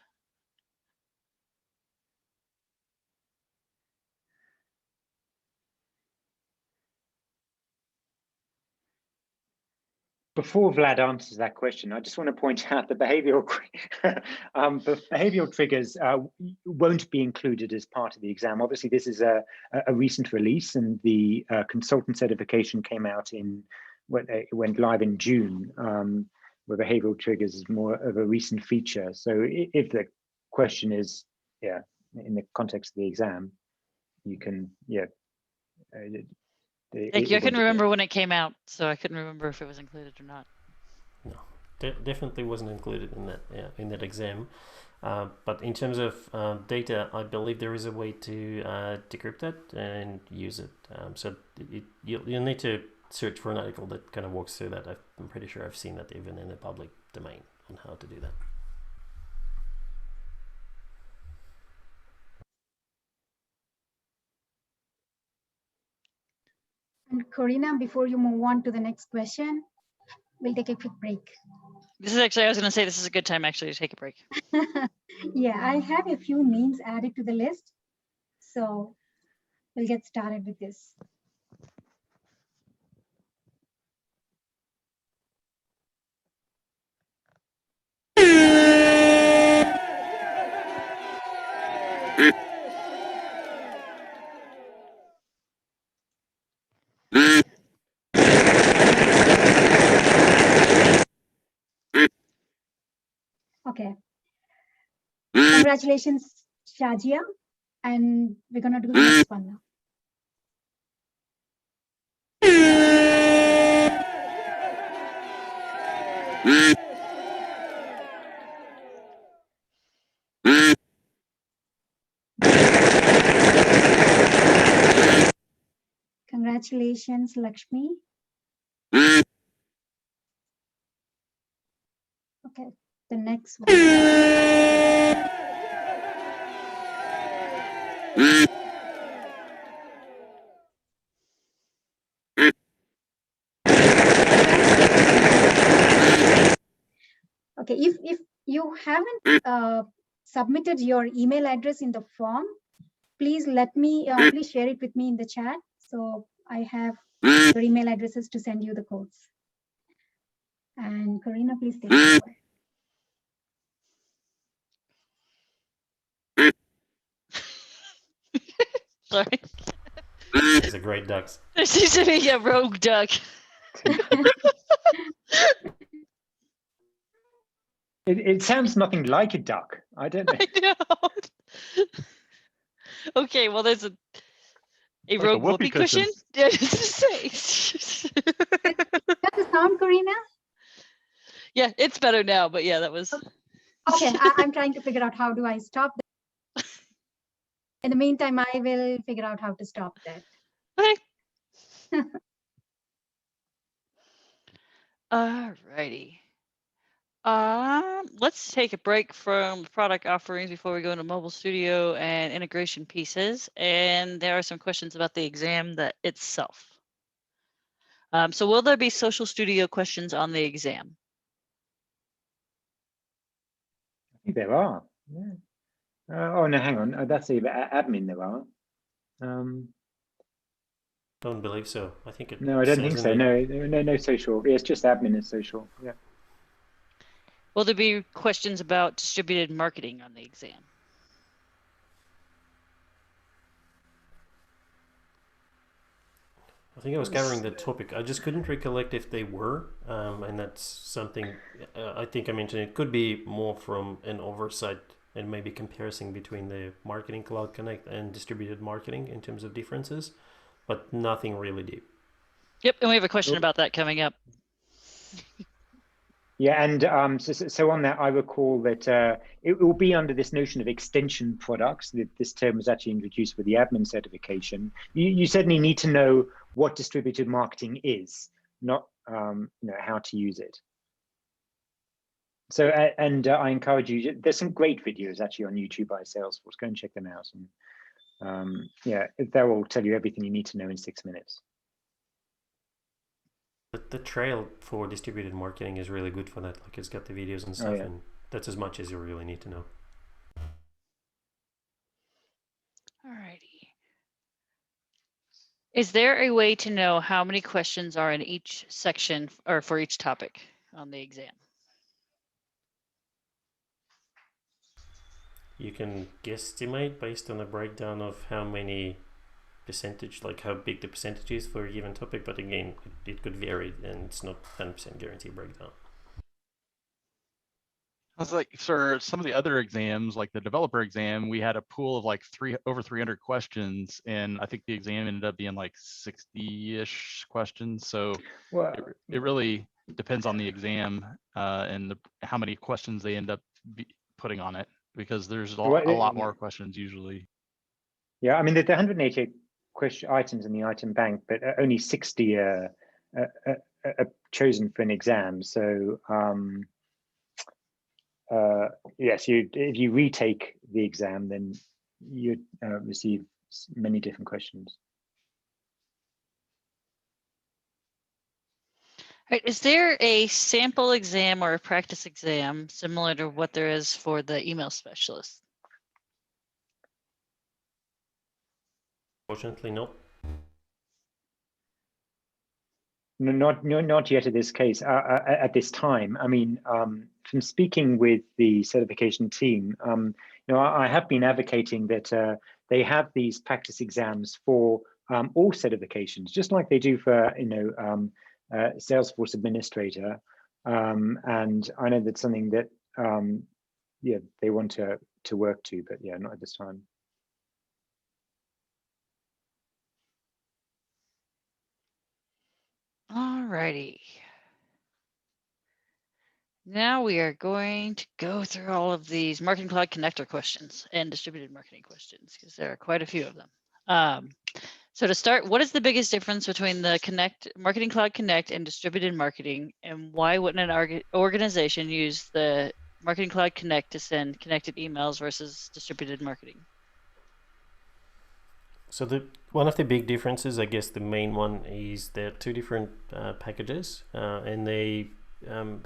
Before Vlad answers that question, I just want to point out the behavioral triggers won't be included as part of the exam. Obviously, this is a recent release, and the consultant certification came out it went live in June, where behavioral triggers is more of a recent feature. So if the question is, in the context of the exam, you can, Thank you. I couldn't remember when it came out, so I couldn't remember if it was included or not. No, definitely wasn't included in that exam. But in terms of data, I believe there is a way to decrypt it and use it. So you'll need to search for an article that kind of walks through that. I'm pretty sure I've seen that even in the public domain on how to do that. And Corina, before you move on to the next question, we'll take a quick break. This is actually, I was going to say, this is a good time actually to take a break. Yeah, I have a few names added to the list. So we'll get started with this. Okay. Congratulations, Shajia. And we're going to do the next one now. Congratulations, Lakshmi. Okay, the next one. Okay, if you haven't submitted your email address in the form, please please share it with me in the chat. So I have your email addresses to send you the codes. And Corina, please take it away. Sorry. These are great ducks. There seems to be a rogue duck. It sounds nothing like a duck. I don't know. I know. Okay, well, there's a Like rogue a whoopee cushion. Yeah, just to say. That's the sound, Corina? Yeah, it's better now, but yeah, that was. Okay, I'm trying to figure out how do I stop that. In the meantime, I will figure out how to stop that. Okay. All righty. Let's take a break from product offerings before we go into Mobile Studio and integration pieces. And there are some questions about the exam itself. So will there be Social Studio questions on the exam? I think there are. Yeah. Oh no, hang on. That's the admin. There are. Don't believe so. I think it. No, I don't think says so. in the- No social. It's just admin is social. Yeah. Will there be questions about distributed marketing on the exam? I think I was covering the topic. I just couldn't recollect if they were, and that's something I think I mentioned. It could be more from an oversight and maybe comparison between the Marketing Cloud Connect and distributed marketing in terms of differences, but nothing really deep. Yep, and we have a question Oh. about that coming up. Yeah, and so on that, I recall that it will be under this notion of extension products. This term was actually introduced with the admin certification. You certainly need to know what distributed marketing is, not how to use it. So, and I encourage you. There's some great videos actually on YouTube by Salesforce. Go and check them out. And yeah, that will tell you everything you need to know in 6 minutes. The trail for distributed marketing is really good for that. Like it's got the videos and stuff, and that's as much as you really need to know. Alrighty. Is there a way to know how many questions are in each section or for each topic on the exam? You can guesstimate based on a breakdown of how many percentage, like how big the percentage is for a given topic, but again, it could vary and it's not 100% guarantee breakdown. I was like, for some of the other exams, like the developer exam, we had a pool of like over 300 questions, and I think the exam ended up being like 60-ish questions. So Well, it really depends on the exam and how many questions they end up putting on it, because there's a lot more questions usually. Yeah, I mean, the 188 question items in the item bank, but only 60 are chosen for an exam. So yes, if you retake the exam, then you receive many different questions. Right, is there a sample exam or a practice exam similar to what there is for the email specialist? Fortunately, not. No, not yet at this case. At this time, I mean, from speaking with the certification team, I have been advocating that they have these practice exams for all certifications, just like they do for Salesforce administrator. And I know that's something that they want to work to, but yeah, not at this time. Alrighty. Now we are going to go through all of these Marketing Cloud connector questions and distributed marketing questions, because there are quite a few of them. So to start, what is the biggest difference between the Marketing Cloud Connect and distributed marketing, and why wouldn't an organization use the Marketing Cloud Connect to send connected emails versus distributed marketing? So one of the big differences, I guess the main one, is they're two different packages, and they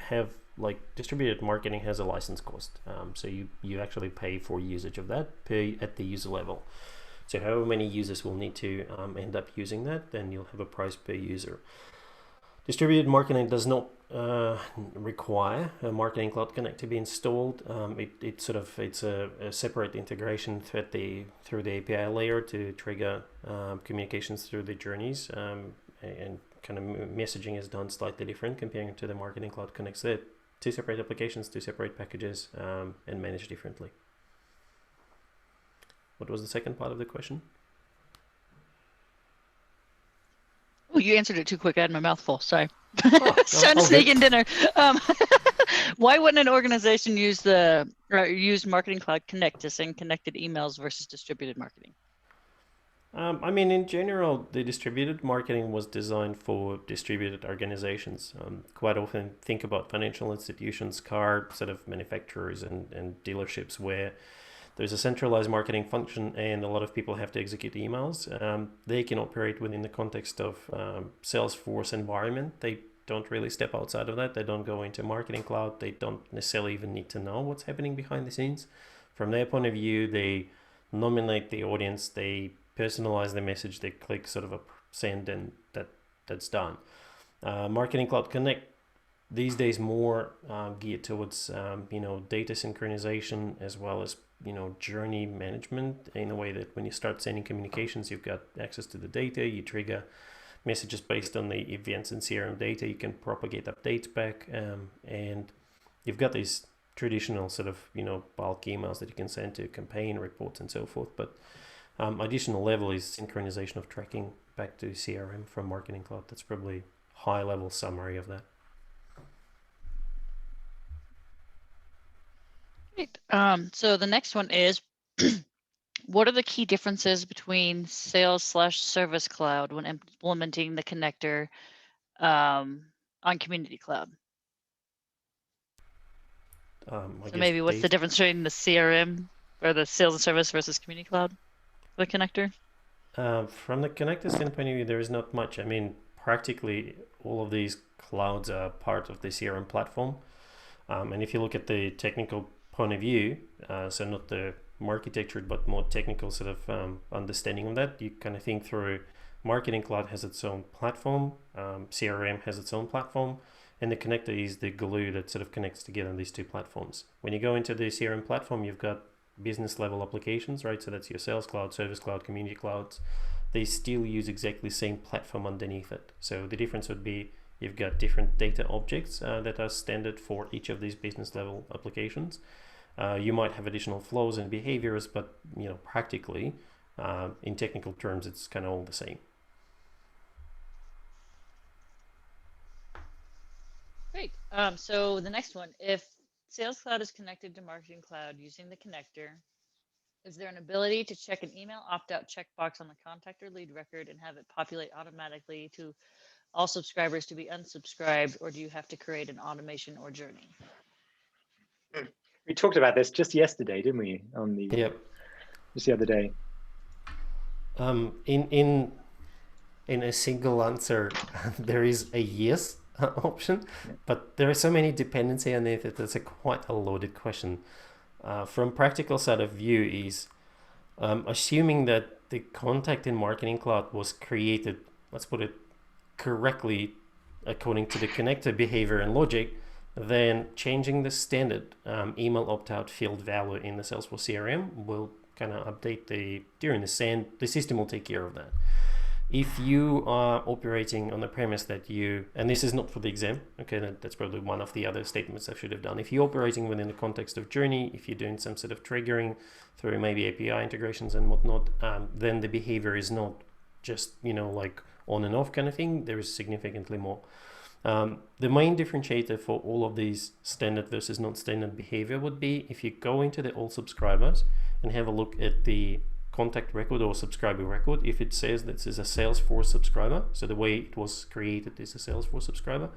have, like, distributed marketing has a license cost. So you actually pay for usage of that at the user level. So however many users will need to end up using that, then you'll have a price per user. Distributed marketing does not require a Marketing Cloud Connect to be installed. It's a separate integration through the API layer to trigger communications through the journeys, and kind of messaging is done slightly different comparing to the Marketing Cloud Connect. So two separate applications, two separate packages, and managed differently. What was the second part of the question? Oh, you answered it too quick. I had my mouth full. Sorry. Oh, Trying to sneak in dinner. Why wouldn't an organization use Marketing Cloud Connect to send connected emails versus distributed marketing? I mean, in general, the distributed marketing was designed for distributed organizations. Quite often think about financial institutions, car sort of manufacturers and dealerships where there's a centralized marketing function and a lot of people have to execute emails. They can operate within the context of Salesforce environment. They don't really step outside of that. They don't go into Marketing Cloud. They don't necessarily even need to know what's happening behind the scenes. From their point of view, they nominate the audience, they personalize the message, they click sort of a send, and that's done. Marketing Cloud Connect these days more geared towards data synchronization, as well as journey management, in a way that when you start sending communications, you've got access to the data, you trigger messages based on the events and CRM data, you can propagate updates back, and you've got these traditional sort of bulk emails that you can send to campaign reports and so forth. But additional level is synchronization of tracking back to CRM from Marketing Cloud. That's probably high level summary of that. Great. So the next one is, what are the key differences between Sales/Service Cloud when implementing the connector on Community Cloud? So maybe what's the difference between the CRM or the Sales and Service versus Community Cloud, the connector? From the connector standpoint of view, there is not much. I mean, practically all of these clouds are part of the CRM platform. And if you look at the technical point of view, so not the architecture, but more technical sort of understanding of that, you kind of think through Marketing Cloud has its own platform, CRM has its own platform, and the connector is the glue that sort of connects together these two platforms. When you go into the CRM platform, you've got business level applications, right? So that's your Sales Cloud, Service Cloud, Community Clouds. They still use exactly the same platform underneath it. So the difference would be you've got different data objects that are standard for each of these business level applications. You might have additional flows and behaviors, but practically, in technical terms, it's kind of all the same. Great. So the next one, if Sales Cloud is connected to Marketing Cloud using the connector, is there an ability to check an email opt-out checkbox on the contact or lead record and have it populate automatically to all subscribers to be unsubscribed, or do you have to create an automation or journey? We talked about this just yesterday, didn't we? On the just the other day. In a single answer, there is a yes option, but there are so many dependencies on it that it's quite a loaded question. From practical side of view is assuming that the contact in Marketing Cloud was created, let's put it correctly, according to the connector behavior and logic, then changing the standard email opt-out field value in the Salesforce CRM will kind of update during the send. The system will take care of that. If you are operating on the premise that and this is not for the exam, okay, that's probably one of the other statements I should have done. If you're operating within the context of journey, if you're doing some sort of triggering through maybe API integrations and whatnot, then the behavior is not just, like on and off kind of thing. There is significantly more. The main differentiator for all of these standard versus non-standard behavior would be if you go into the all subscribers and have a look at the contact record or subscriber record. If it says this is a Salesforce subscriber, so the way it was created is a Salesforce subscriber,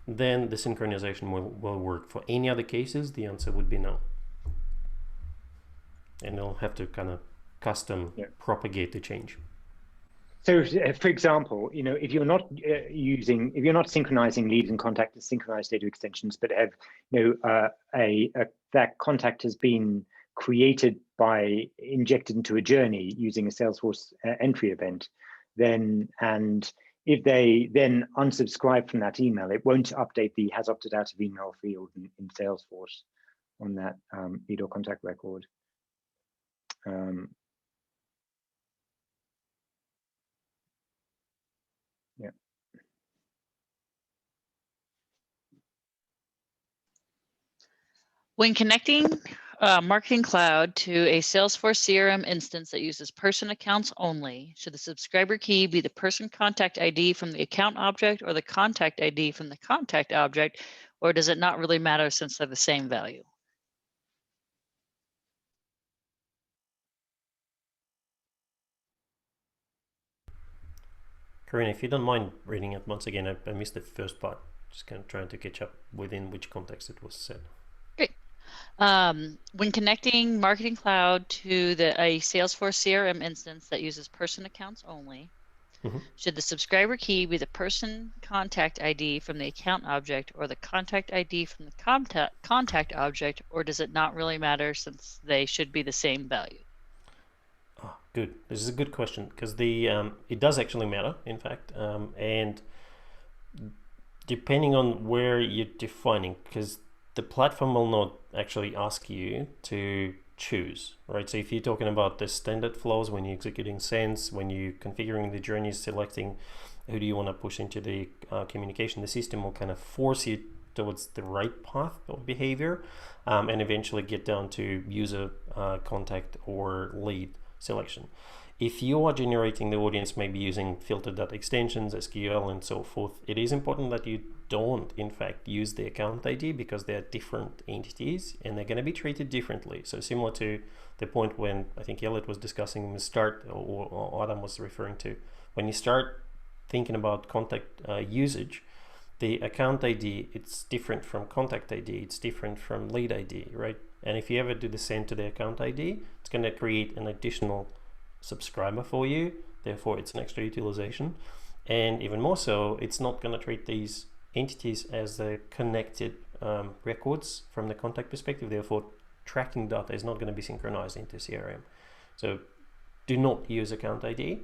then the synchronization will work. For any other cases, the answer would be no. And they'll have to kind of custom propagate the change. So, for example, if you're not synchronizing leads and contact as synchronized data extensions, but have that contact has been created by injected into a journey using a Salesforce entry event, and if they then unsubscribe from that email, it won't update the has opted out of email field in Salesforce on that lead or contact record. When connecting Marketing Cloud to a Salesforce CRM instance that uses person accounts only, should the subscriber key be the person contact ID from the account object or the contact ID from the contact object, or does it not really matter since they're the same value? Karina, if you don't mind reading it once again, I missed the first part. Just kind of trying to catch up within which context it was said. Great. When connecting Marketing Cloud to a Salesforce CRM instance that uses person accounts only, should the subscriber key be the person contact ID from the account object or the contact ID from the contact object, or does it not really matter since they should be the same value? Good. This is a good question because the it does actually matter, in fact, and depending on where you're defining, because the platform will not actually ask you to choose, right? So if you're talking about the standard flows when you're executing sends, when you're configuring the journeys, selecting who do you want to push into the communication, the system will kind of force you towards the right path of behavior, and eventually get down to user contact or lead selection. If you are generating the audience, maybe using filtered data extensions, SQL, and so forth, it is important that you don't, in fact, use the account ID because they're different entities and they're going to be treated differently. So similar to the point when I think Elliot was discussing in the start, or Adam was referring to, when you start thinking about contact usage, the account ID, it's different from contact ID, it's different from lead ID, right? And if you ever do the send to the account ID, it's going to create an additional subscriber for you, therefore it's an extra utilization. And even more so, it's not going to treat these entities as the connected records from the contact perspective, therefore tracking data is not going to be synchronized into CRM. So do not use account ID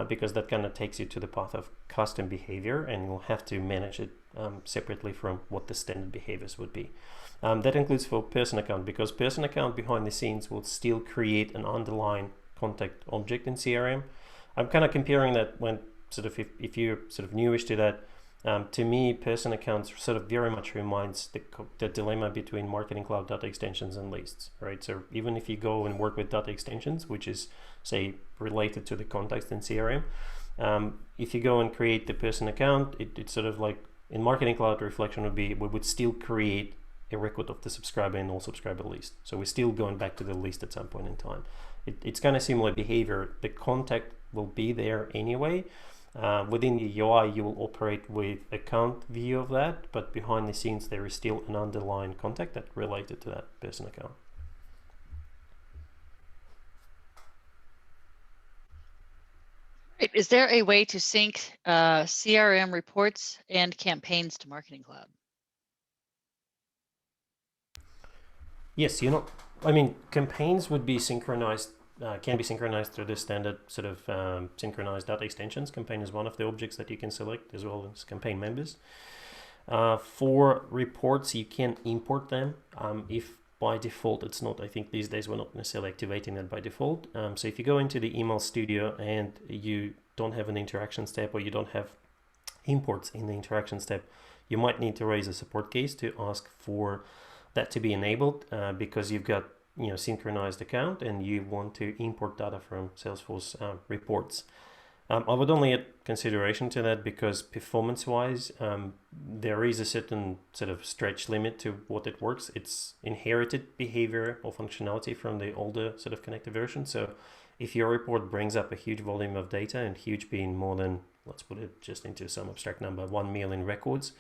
because that kind of takes you to the path of custom behavior, and you'll have to manage it separately from what the standard behaviors would be. That includes for person account, because person account behind the scenes will still create an underlying contact object in CRM. I'm kind of comparing that when sort of if you're sort of newish to that, to me, person accounts sort of very much reminds the dilemma between Marketing Cloud data extensions and lists, right? So even if you go and work with data extensions, which is say related to the context in CRM, if you go and create the person account, it's sort of like in Marketing Cloud, reflection would be we would still create a record of the subscriber in all subscriber list. So we're still going back to the list at some point in time. It's kind of similar behavior. The contact will be there anyway. Within the UI, you will operate with account view of that, but behind the scenes, there is still an underlying contact that related to that person account. Right. Is there a way to sync CRM reports and campaigns to Marketing Cloud? Yes, I mean, campaigns would be synchronized, can be synchronized through the standard sort of synchronized data extensions. Campaign is one of the objects that you can select, as well as campaign members. For reports, you can import them. If by default it's not, I think these days we're not necessarily activating that by default. So if you go into the email studio and you don't have an interaction step, or you don't have imports in the interaction step, you might need to raise a support case to ask for that to be enabled, because you've got synchronized account and you want to import data from Salesforce reports. I would only add consideration to that because performance-wise, there is a certain sort of stretch limit to what it works. It's inherited behavior or functionality from the older sort of connected version. So if your report brings up a huge volume of data, and huge being more than, let's put it just into some abstract number, 1 million records,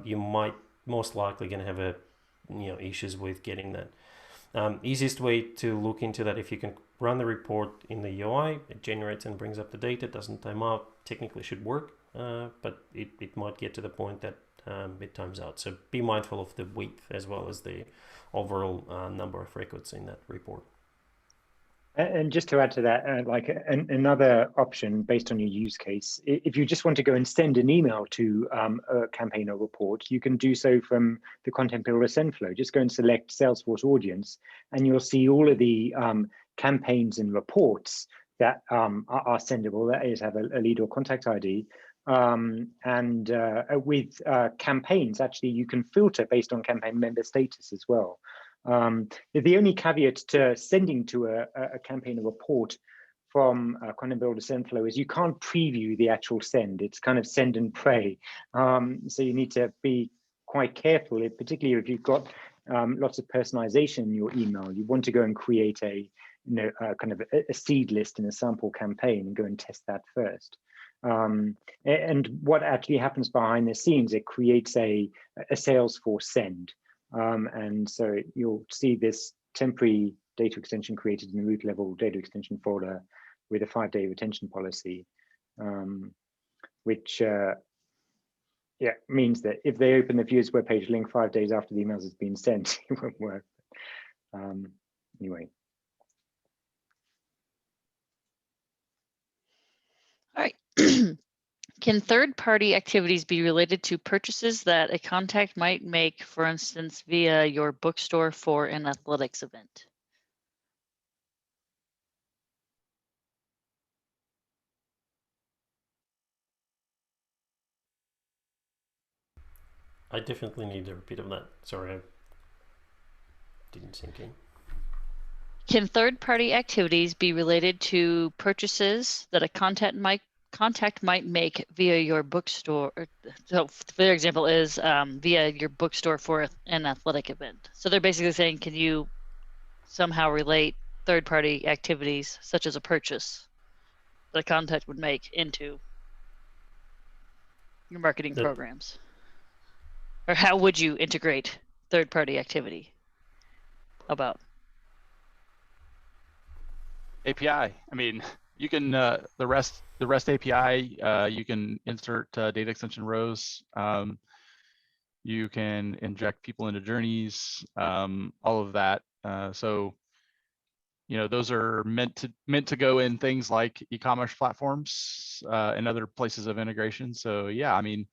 you might most likely going to have issues with getting that. Easiest way to look into that, if you can run the report in the UI, it generates and brings up the data, doesn't time out, technically should work, but it might get to the point that it times out. So be mindful of the width as well as the overall number of records in that report. And just to add to that, another option based on your use case, if you just want to go and send an email to a campaign or report, you can do so from the Content Builder send flow. Just go and select Salesforce Audience, and you'll see all of the campaigns and reports that are sendable, that is, have a lead or contact ID. With campaigns, actually, you can filter based on campaign member status as well. The only caveat to sending to a campaign or report from Content Builder send flow is you can't preview the actual send. It's kind of send and pray. So you need to be quite careful, particularly if you've got lots of personalization in your email. You want to go and create a kind of a seed list in a sample campaign and go and test that first. And what actually happens behind the scenes, it creates a Salesforce send. And so you'll see this temporary data extension created in the root level data extension folder with a 5-day retention policy, which means that if they open the viewers webpage link 5 days after the emails has been sent, it won't work. Anyway. Can third-party activities be related to purchases that a contact might make, for instance, via your bookstore for an athletics event? I definitely need a repeat of that. Sorry, I didn't sink in. Can third-party activities be related to purchases that a contact might make via your bookstore? So their example is via your bookstore for an athletic event. So they're basically saying, can you somehow relate third-party activities such as a purchase that a contact would make into your marketing programs? Or how would you integrate third-party activity about? API. I mean, you can the REST API. You can insert data extension rows. You can inject people into journeys. All of that. So, you know, those are meant to go in things like e-commerce platforms and other places of integration. So yeah, I mean,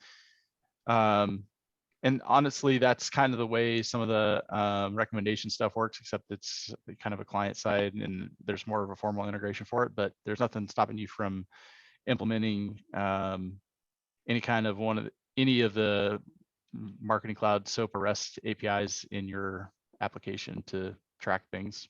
and honestly, that's kind of the way some of the recommendation stuff works, except it's kind of a client side and there's more of a formal integration for it, but there's nothing stopping you from implementing any kind of any of the Marketing Cloud SOAP or REST APIs in your application to track things.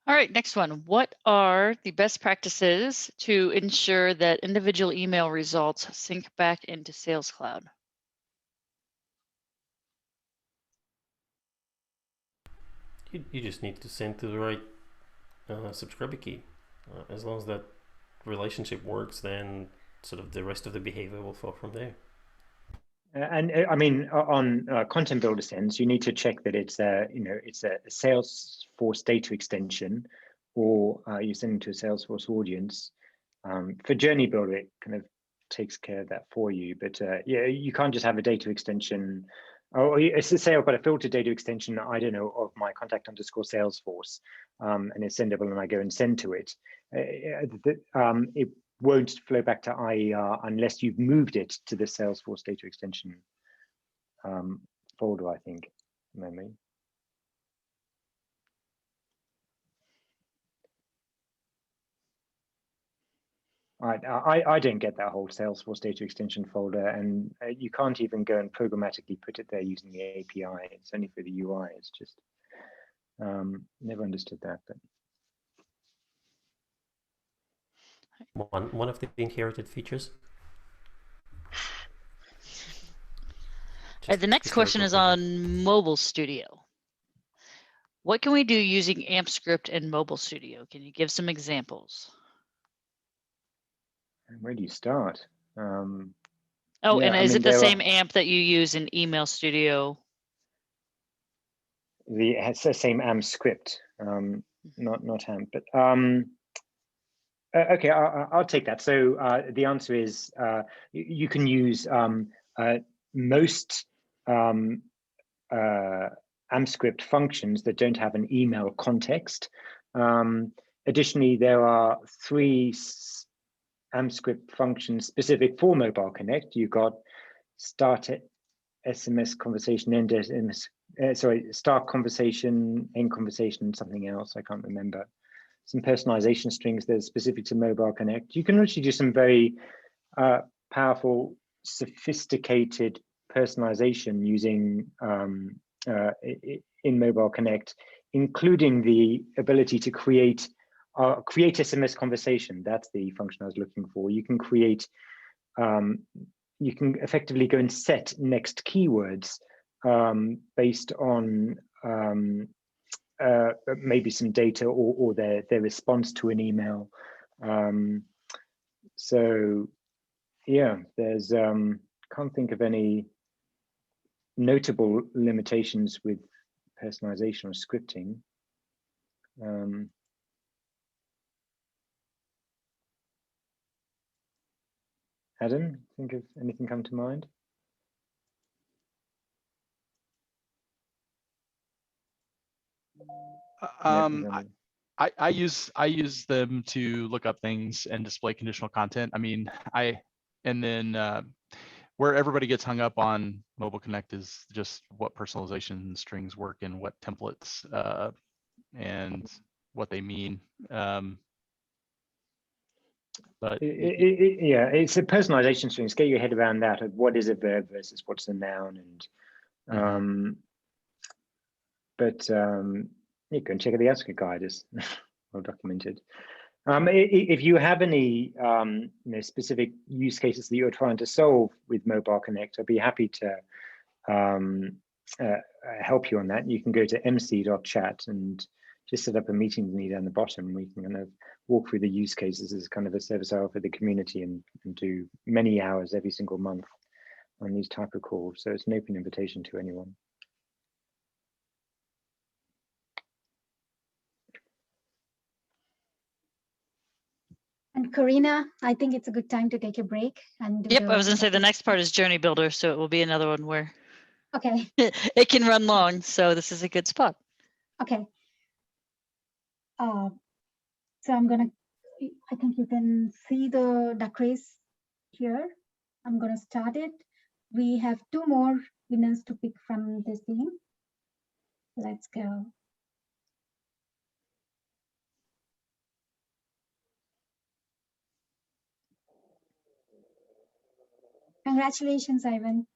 All right, next one. What are the best practices to ensure that individual email results sync back into Sales Cloud? You just need to send to the right subscriber key. As long as that relationship works, then sort of the rest of the behavior will flow from there. And I mean, on content builder sense, you need to check that it's a Salesforce data extension, or you're sending to a Salesforce audience. For Journey Builder, it kind of takes care of that for you. But yeah, you can't just have a data extension. Oh, say I've got a filtered data extension, I don't know, of my contact underscore Salesforce, and it's sendable, and I go and send to it. It won't flow back to IER unless you've moved it to the Salesforce data extension folder, I think, memory. I don't get that whole Salesforce data extension folder, and you can't even go and programmatically put it there using the API. It's only for the UI. It's just never understood that. But one of the inherited features. The next question is on Mobile Studio. What can we do using AMP script in Mobile Studio? Can you give some examples? Where do you start? Oh, yeah, and is it the same AMP that you use in Email Studio? It's the same AMP script, not AMP, but okay, I'll take that. So the answer is you can use most AMP script functions that don't have an email context. Additionally, there are 3 AMP script functions specific for Mobile Connect. You've got start SMS conversation, end SMS, start conversation, end conversation, something else, I can't remember. Some personalization strings that are specific to Mobile Connect. You can actually do some very powerful, sophisticated personalization using in Mobile Connect, including the ability to create SMS conversation. That's the function I was looking for. You can create, you can effectively go and set next keywords based on maybe some data or their response to an email. So yeah, there's can't think of any notable limitations with personalization or scripting. Adam, think of anything come to mind? I use them to look up things and display conditional content. I mean, and then where everybody gets hung up on Mobile Connect is just what personalization strings work and what templates and what they mean. But yeah, it's a personalization strings. Get your head around that. Of what is a verb versus what's a noun, and you can check out the ASCII guide. It's well documented. If you have any specific use cases that you're trying to solve with Mobile Connect, I'd be happy to help you on that. You can go to mc.chat and just set up a meeting with me down the bottom. We can kind of walk through the use cases as kind of a service hour for the community and do many hours every single month on these type of calls. So it's an open invitation to anyone. And Karina, I think it's a good time to take a break. And Yep, I was going to say the next part is Journey Builder, so it will be another one where okay. it can run long, so this is a good spot. Okay. So I think you can see the duck race here. I'm gonna start it. We have 2 more winners to pick from this team. Let's go. Congratulations, Ivan.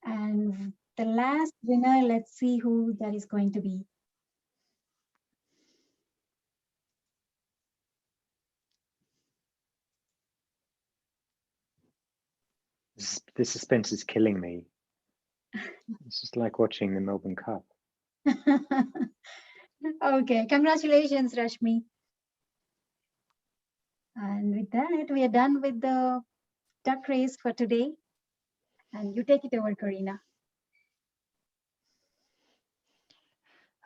And the last winner, let's see who that is going to be. The suspense is killing me. It's just like watching the Melbourne Cup. Okay, congratulations, Rashmi. And with that, we are done with the duck race for today. And you take it over, Karina.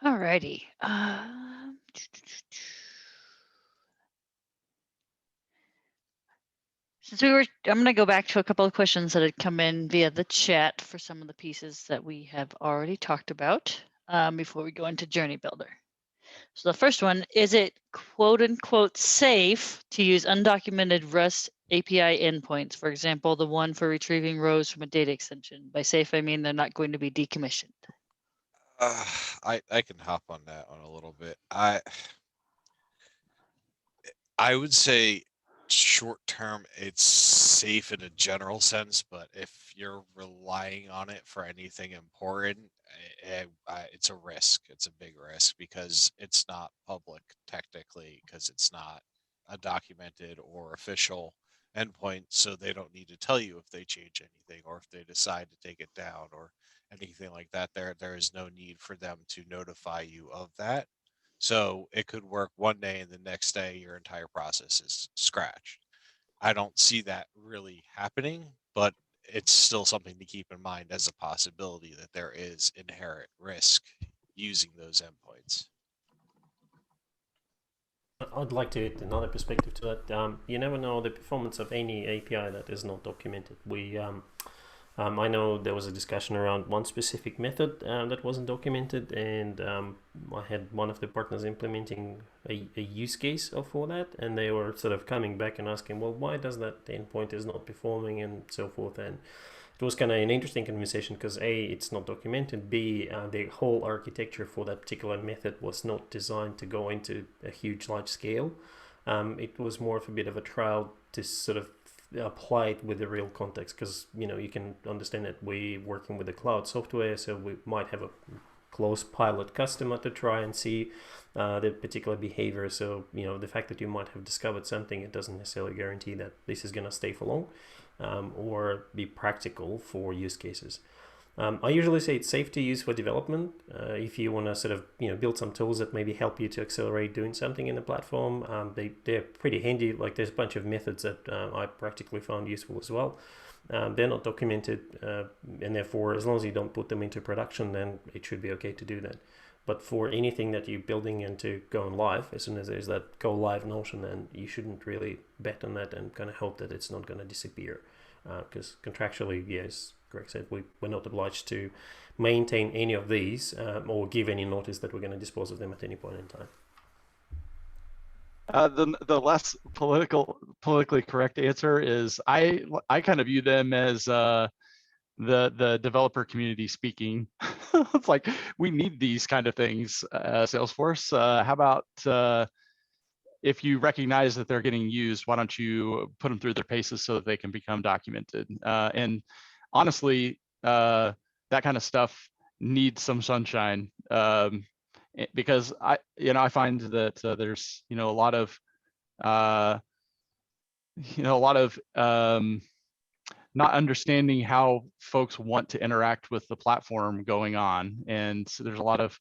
All righty. I'm going to go back to a couple of questions that had come in via the chat for some of the pieces that we have already talked about before we go into Journey Builder. So the first one, is it quote unquote safe to use undocumented REST API endpoints? For example, the one for retrieving rows from a data extension. By safe, I mean they're not going to be decommissioned. I can hop on that one a little bit. I would say short term it's safe in a general sense, but if you're relying on it for anything important, it's a risk. It's a big risk because it's not public technically, because it's not a documented or official endpoint, so they don't need to tell you if they change anything or if they decide to take it down or anything like that. There is no need for them to notify you of that. So it could work one day and the next day your entire process is scratched. I don't see that really happening, but it's still something to keep in mind as a possibility that there is inherent risk using those endpoints. I'd like to add another perspective to that. You never know the performance of any API that is not documented. I know there was a discussion around one specific method that wasn't documented, and I had one of the partners implementing a use case for that, and they were sort of coming back and asking, well, why does that endpoint is not performing and so forth. And it was kind of an interesting conversation because A, it's not documented, B, the whole architecture for that particular method was not designed to go into a huge large scale. It was more of a bit of a trial to sort of apply it with the real context, because you can understand that we're working with the cloud software, so we might have a close pilot customer to try and see the particular behavior. So the fact that you might have discovered something, it doesn't necessarily guarantee that this is going to stay for long or be practical for use cases. I usually say it's safe to use for development. If you want to sort of build some tools that maybe help you to accelerate doing something in the platform, they're pretty handy. Like there's a bunch of methods that I practically found useful as well. They're not documented, and therefore, as long as you don't put them into production, then it should be okay to do that. But for anything that you're building into going live, as soon as there's that go live notion, then you shouldn't really bet on that and kind of hope that it's not going to disappear. Because contractually, yes, Greg said, we're not obliged to maintain any of these or give any notice that we're going to dispose of them at any point in time. The less politically correct answer is I kind of view them as the developer community speaking. It's like, we need these kind of things, Salesforce. How about if you recognize that they're getting used, why don't you put them through their paces so that they can become documented? And honestly, that kind of stuff needs some sunshine, because I find that there's a lot of not understanding how folks want to interact with the platform going on. And so there's a lot of,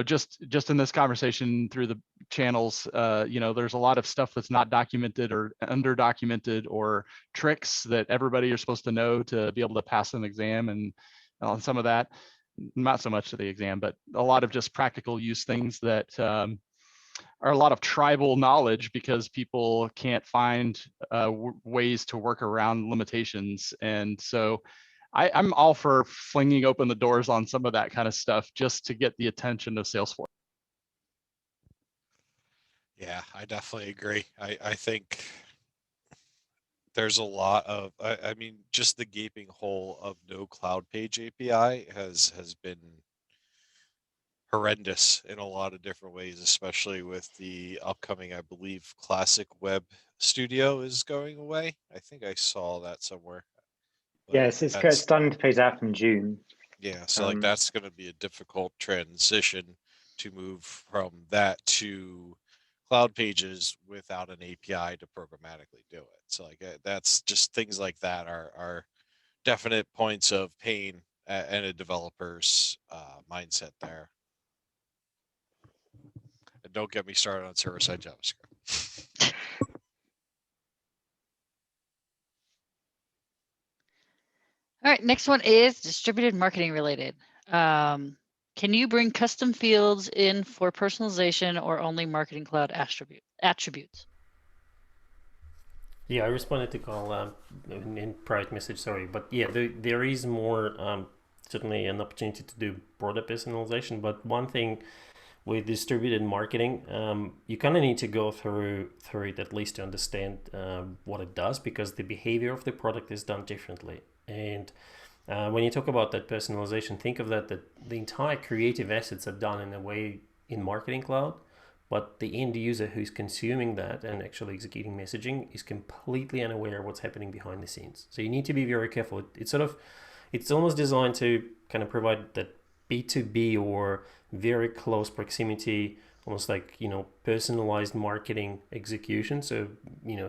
just in this conversation through the channels, there's a lot of stuff that's not documented or under documented, or tricks that everybody is supposed to know to be able to pass an exam. And on some of that, not so much to the exam, but a lot of just practical use things that are a lot of tribal knowledge, because people can't find ways to work around limitations. And so I'm all for flinging open the doors on some of that kind of stuff just to get the attention of Salesforce. Yeah, I definitely agree. I think there's a lot of, I mean, just the gaping hole of no cloud page API has been horrendous in a lot of different ways, especially with the upcoming, I believe, Classic Web Studio is going away. I think I saw that somewhere. But Yes, it's starting to phase out from June. yeah, so like that's going to be a difficult transition to move from that to cloud pages without an API to programmatically do it. So like that's just things like that are definite points of pain and a developer's mindset there. And don't get me started on server-side JavaScript. All right, next one is distributed marketing related. Can you bring custom fields in for personalization or only Marketing Cloud attributes? Yeah, I responded to Carl in private message, sorry. But yeah, there is more, certainly an opportunity to do broader personalization. But one thing with distributed marketing, you kind of need to go through it at least to understand what it does, because the behavior of the product is done differently. And when you talk about that personalization, think of that the entire creative assets are done in a way in Marketing Cloud, but the end user who's consuming that and actually executing messaging is completely unaware of what's happening behind the scenes. So you need to be very careful. It's almost designed to kind of provide that B2B or very close proximity, almost like, personalized marketing execution. So,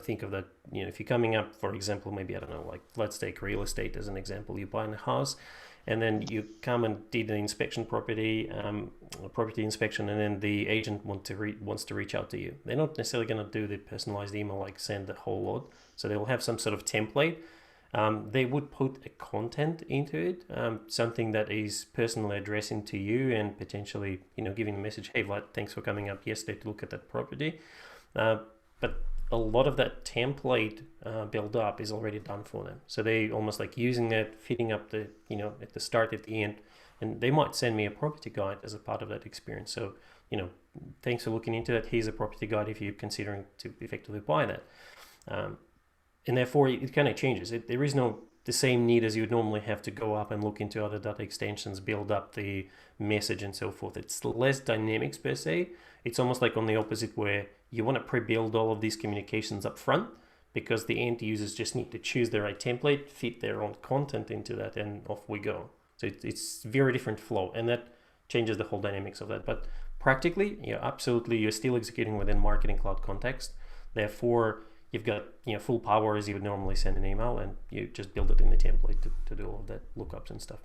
think of that, if you're coming up, for example, maybe, I don't know, like let's take real estate as an example. You buy a house and then you come and did an inspection, property inspection, and then the agent wants to reach out to you. They're not necessarily going to do the personalized email, like send the whole lot. So they will have some sort of template. They would put a content into it, something that is personally addressing to you and potentially, giving the message, hey, Vlad, thanks for coming up yesterday to look at that property. But a lot of that template build up is already done for them. So they almost like using that, fitting up the, at the start, at the end, and they might send me a property guide as a part of that experience. So, thanks for looking into that. Here's a property guide if you're considering to effectively buy that. And therefore, it kind of changes. There is no the same need as you would normally have to go up and look into other data extensions, build up the message and so forth. It's less dynamics per se. It's almost like on the opposite, where you want to pre-build all of these communications up front, because the end users just need to choose the right template, fit their own content into that, and off we go. So it's very different flow, and that changes the whole dynamics of that. But practically, yeah, absolutely, you're still executing within Marketing Cloud context. Therefore, you've got full power as you would normally send an email, and you just build it in the template to do all of that lookups and stuff.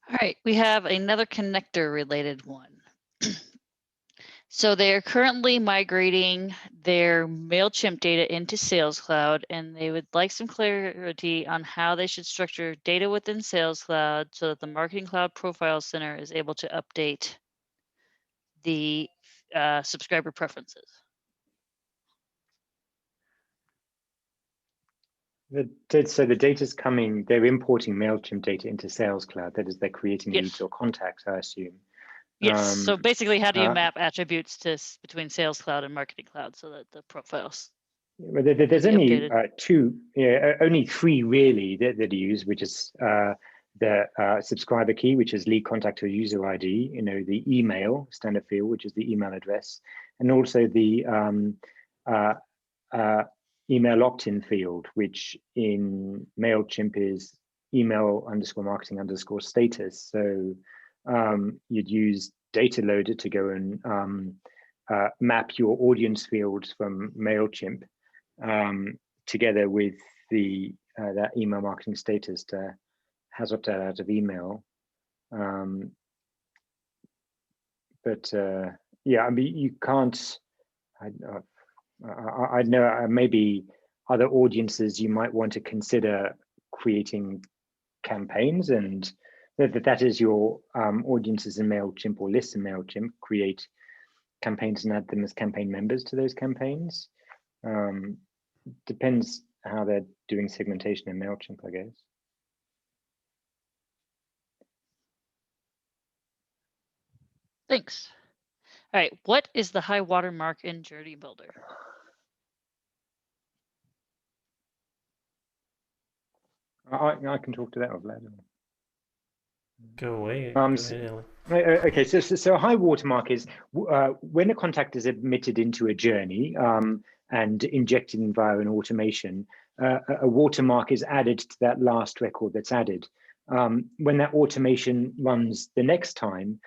All right, we have another connector related one. So they are currently migrating their Mailchimp data into Sales Cloud, and they would like some clarity on how they should structure data within Sales Cloud so that the Marketing Cloud Profile Center is able to update the subscriber preferences. So the data's coming, they're importing Mailchimp data into Sales Cloud. That is, they're creating leads or contacts, I assume. Yes. So basically, how do you uh, map attributes to between Sales Cloud and Marketing Cloud so that the profiles? Well, there's be only updated? only three really that are used, which is the subscriber key, which is lead contact or user ID, the email standard field, which is the email address, and also the email opt-in field, which in Mailchimp is email_marketing_status. So you'd use data loader to go and map your audience fields from Mailchimp together with the that email marketing status to has opted out of email. Yeah, I mean, you can't. I know maybe other audiences you might want to consider creating campaigns, and that is your audiences in Mailchimp or lists in Mailchimp. Create campaigns and add them as campaign members to those campaigns. Depends how they're doing segmentation in Mailchimp, I guess. Thanks. All right, what is the high watermark in Journey Builder? I can talk to that, Vlad. Go away. Go ahead, Alan. Okay, so a high watermark is when a contact is admitted into a journey and injected in via an automation, a watermark is added to that last record that's added. When that automation runs the next time,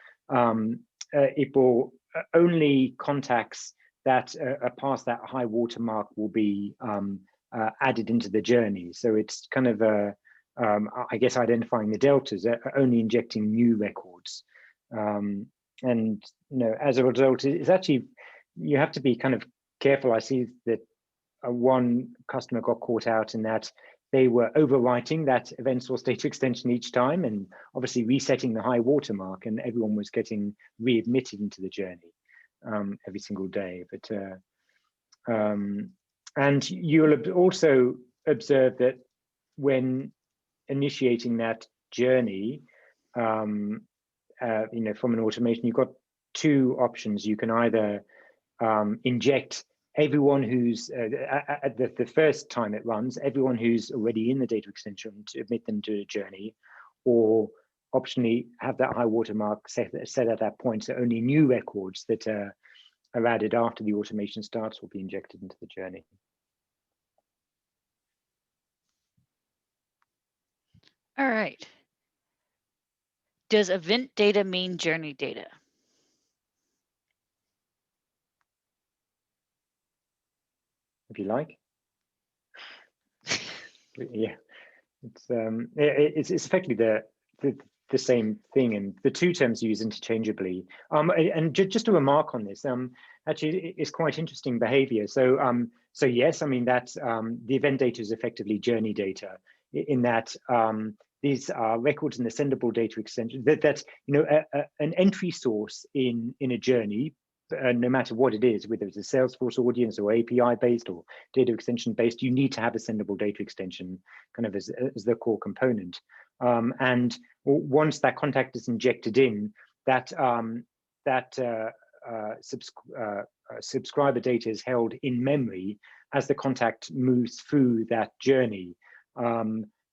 it will only contacts that are past that high watermark will be added into the journey. So it's kind of I guess identifying the deltas, only injecting new records. And as a result, it's actually, you have to be kind of careful. I see that one customer got caught out in that they were overwriting that event source data extension each time and obviously resetting the high watermark, and everyone was getting readmitted into the journey every single day. But and you'll also observe that when initiating that journey, from an automation, you've got two options. You can either inject everyone who's at the first time it runs, everyone who's already in the data extension to admit them to a journey, or optionally have that high watermark set at that point, so only new records that are added after the automation starts will be injected into the journey. All right. Does event data mean journey data? If you like. Yeah, it's effectively the same thing, and the two terms are used interchangeably. And just a remark on this, actually, it's quite interesting behavior. So yes, I mean that the event data is effectively journey data in that these are records in the Sendable data extension. That's an entry source in a journey. No matter what it is, whether it's a Salesforce audience or API based or data extension based, you need to have a Sendable data extension kind of as the core component. And once that contact is injected in, that subscriber data is held in memory as the contact moves through that journey.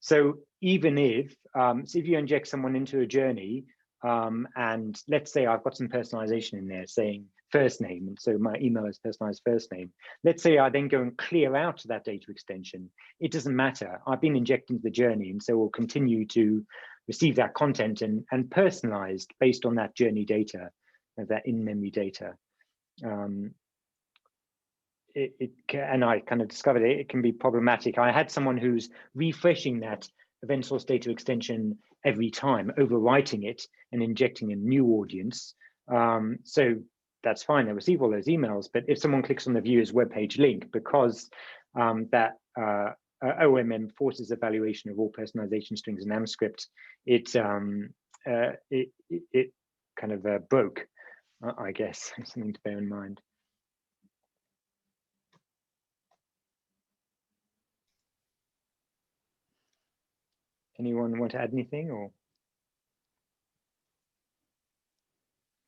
So even if you inject someone into a journey, and let's say I've got some personalization in there saying first name, and so my email is personalized first name. Let's say I then go and clear out that data extension. It doesn't matter. I've been injected into the journey, and so we'll continue to receive that content and personalized based on that journey data, that in-memory data. And I kind of discovered it can be problematic. I had someone who's refreshing that event source data extension every time, overwriting it and injecting a new audience. So that's fine. They receive all those emails. But if someone clicks on the viewers webpage link, because that OMM forces evaluation of all personalization strings and AMP script, it kind of broke, I guess. Something to bear in mind. Anyone want to add anything, or?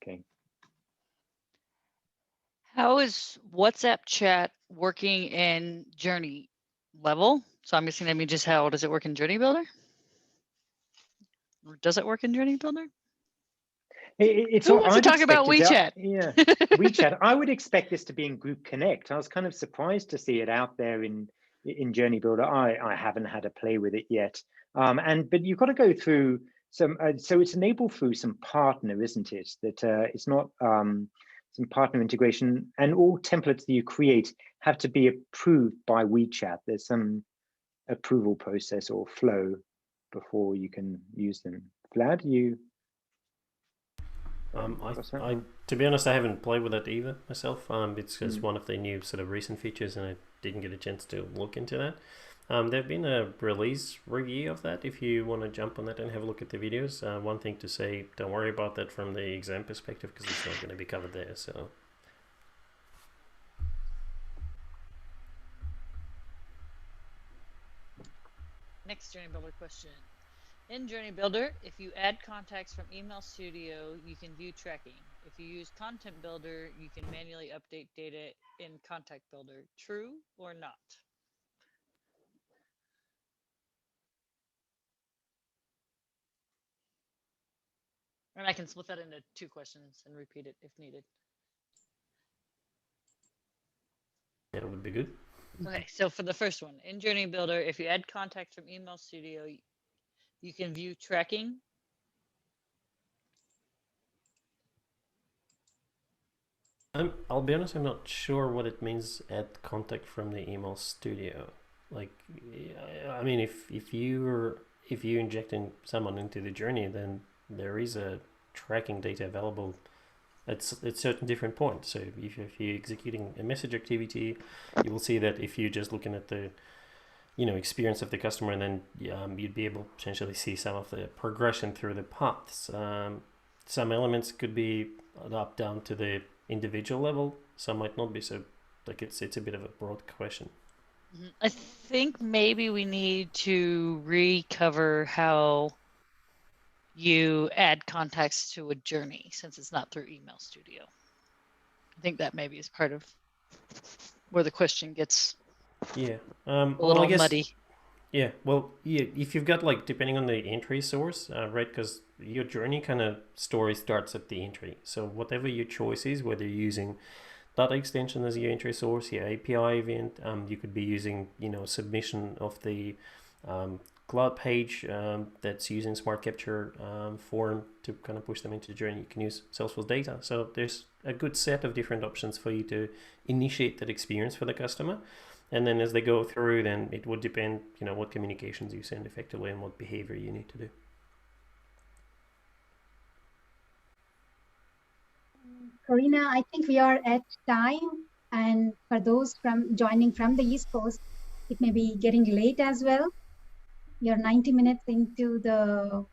Okay. How is WhatsApp chat working in Journey level? So I'm guessing that means just how does it work in Journey Builder? Or does it work in Journey Builder? It's Who all, wants to I'd talk about expect WeChat? Yeah, WeChat. I would expect this to be in Group Connect. I was kind of surprised to see it out there in Journey Builder. I haven't had a play with it yet. But you've got to go through some. So it's enabled through some partner, isn't it? That it's not some partner integration, and all templates that you create have to be approved by WeChat. There's some approval process or flow before you can use them. Vlad, you. To be honest, I haven't played with it either myself. It's just one of the new sort of recent features, and I didn't get a chance to look into that. There've been a release review of that. If you want to jump on that and have a look at the videos, one thing to say: don't worry about that from the exam perspective, because it's not going to be covered there. So. Next Journey Builder question. In Journey Builder, if you add contacts from Email Studio, you can view tracking. If you use Content Builder, you can manually update data in Contact Builder. True or not? And I can split that into 2 questions and repeat it if needed. That would be good. Okay, so for the first one, in Journey Builder, if you add contacts from Email Studio, you can view tracking. I'll be honest, I'm not sure what it means add contact from the Email Studio. Like, I mean, if you're injecting someone into the journey, then there is a tracking data available at certain different points. So if you're executing a message activity, you will see that if you're just looking at the experience of the customer, and then you'd be able to potentially see some of the progression through the paths. Some elements could be up down to the individual level, some might not be. So like it's a bit of a broad question. I think maybe we need to recover how you add contacts to a journey, since it's not through Email Studio. I think that maybe is part of where the question gets a little muddy. Yeah, well, yeah, if you've got, like, depending on the entry source, right, because your journey kind of story starts at the entry. So whatever your choice is, whether you're using data extension as your entry source, your API event, you could be using, submission of the cloud page that's using Smart Capture form to kind of push them into the journey. You can use Salesforce data. So there's a good set of different options for you to initiate that experience for the customer. And then as they go through, then it would depend, what communications you send effectively and what behavior you need to do. Corina, I think we are at time. And for those joining from the East Coast, it may be getting late as well. You're 90 minutes into the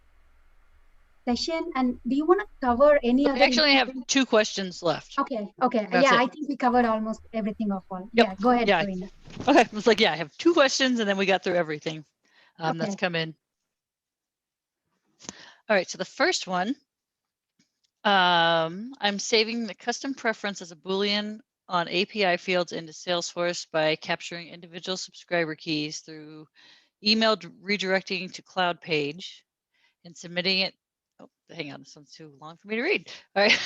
session. And do you want to cover any other? I actually have 2 questions left. Okay. That's I it. think we covered almost everything of all. Yep. Yeah, go ahead, Yeah. Corina. Okay, I was like, I have 2 questions, and then we got through everything that's come in. All right, so the first one, I'm saving the custom preference as a Boolean on API fields into Salesforce by capturing individual subscriber keys through email redirecting to cloud page and submitting it. Oh, hang on, this one's too long for me to read. All right.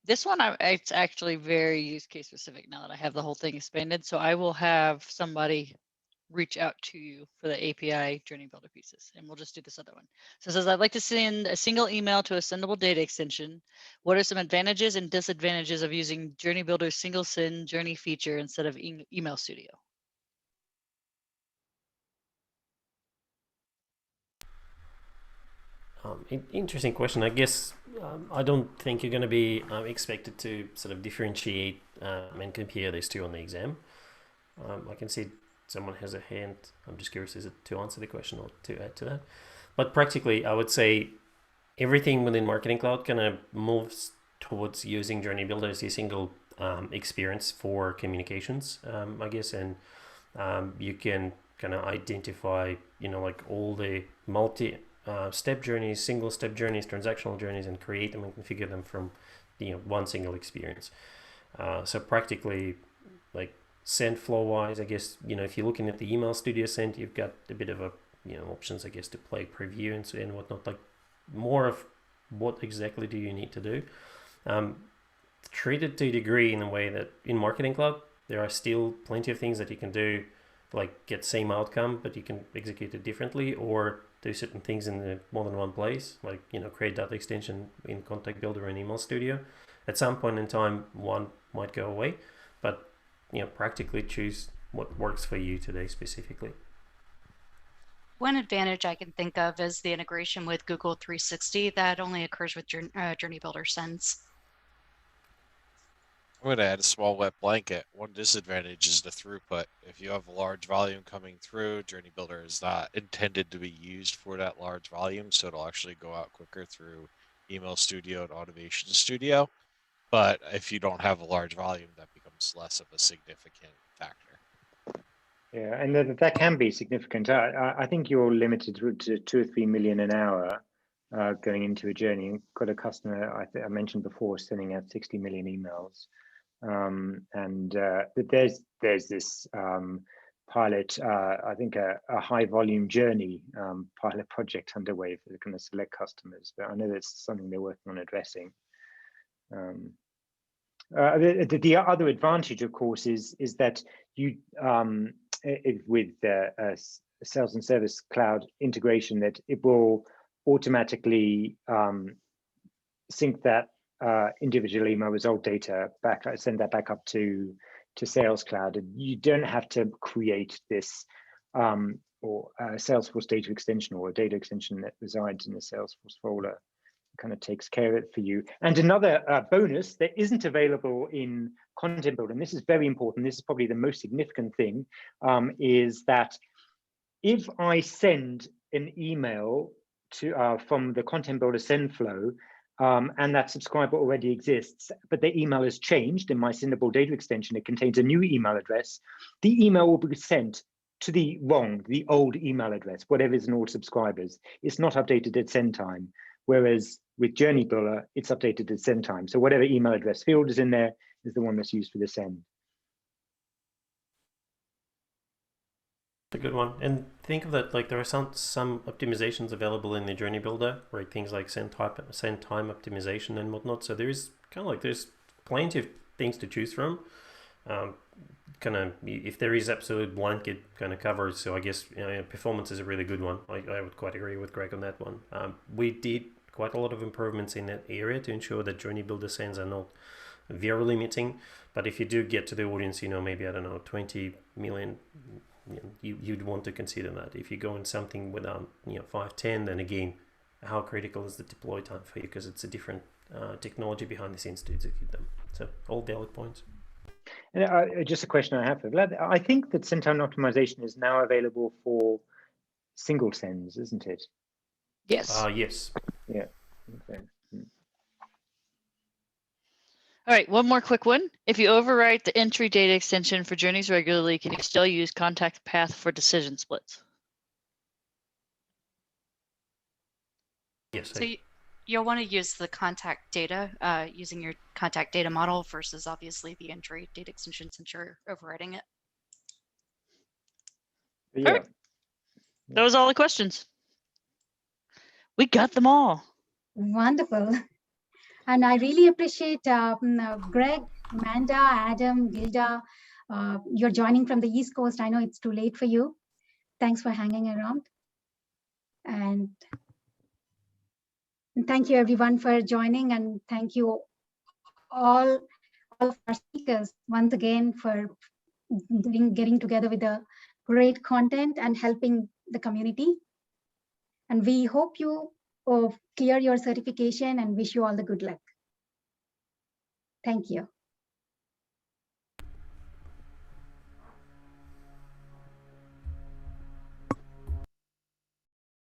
This one, it's actually very use case specific now that I have the whole thing expanded. So I will have somebody reach out to you for the API Journey Builder pieces, and we'll just do this other one. So it says, I'd like to send a single email to a sendable data extension. What are some advantages and disadvantages of using Journey Builder's single send journey feature instead of Email Studio? Interesting question. I guess I don't think you're going to be expected to sort of differentiate and compare these two on the exam. I can see someone has a hand. I'm just curious, is it to answer the question or to add to that? But practically, I would say everything within Marketing Cloud kind of moves towards using Journey Builder as a single experience for communications, I guess, and you can kind of identify, like all the step journeys, single step journeys, transactional journeys, and create them and configure them from one single experience. So practically, like send flow wise, I guess, if you're looking at the email studio send, you've got a bit of a options, I guess, to play preview and whatnot, like more of what exactly do you need to do. Treated to a degree in a way that in Marketing Cloud there are still plenty of things that you can do, like get same outcome but you can execute it differently, or do certain things in more than one place, like create data extension in Contact Builder and Email Studio. At some point in time one might go away, but practically choose what works for you today specifically. One advantage I can think of is the integration with Google 360 that only occurs with Journey Builder sends. I'm going to add a small wet blanket. One disadvantage is the throughput. If you have a large volume coming through, Journey Builder is not intended to be used for that large volume, so it'll actually go out quicker through Email Studio and Automation Studio. But if you don't have a large volume, that becomes less of a significant factor. Yeah, and that can be significant. I think you're limited to 2 or 3 million an hour going into a journey. You've got a customer, I mentioned before, sending out 60 million emails. There's this pilot, I think a high volume journey pilot project underway for the kind of select customers, but I know that's something they're working on addressing. The other advantage, of course, is that you with Sales and Service Cloud integration, that it will automatically sync that individual email result data back, send that back up to Sales Cloud, and you don't have to create this or Salesforce data extension or a data extension that resides in the Salesforce folder. Kind of takes care of it for you. And another bonus that isn't available in Content Builder, and this is very important, this is probably the most significant thing, is that if I send an email to from the Content Builder send flow, and that subscriber already exists, but the email has changed in my Sendable data extension, it contains a new email address, the email will be sent to the old email address, whatever is in all subscribers. It's not updated at send time. Whereas with Journey Builder, it's updated at send time. So whatever email address field is in there is the one that's used for the send. A good one. And think of that, like there are some optimizations available in the Journey Builder, right? Things like send time optimization and whatnot. So there's there's plenty of things to choose from. Kind of, if there is absolute blanket kind of coverage, so I guess performance is a really good one. I would quite agree with Greg on that one. We did quite a lot of improvements in that area to ensure that Journey Builder sends are not very limiting. But if you do get to the audience, maybe, I don't know, 20 million, you'd want to consider that. If you go in something with 5, 10, then again, how critical is the deploy time for you? Because it's a different technology behind the scenes to execute them. So all valid points. And just a question I have for Vlad. I think that send time optimization is now available for single sends, isn't it? Yes. Yes. Yeah. Okay. All right, one more quick one. If you overwrite the entry data extension for journeys regularly, can you still use contact path for decision splits? Yes. So you'll want to use the contact data using your contact data model versus obviously the entry data extension since you're overwriting it. Yeah. Perfect. That was all the questions. We got them all. Wonderful. And I really appreciate Greg, Amanda, Adam, Gilda. You're joining from the East Coast. I know it's too late for you. Thanks for hanging around. And thank you everyone for joining, and thank you all of our speakers once again for getting together with the great content and helping the community. And we hope you clear your certification and wish you all the good luck. Thank you.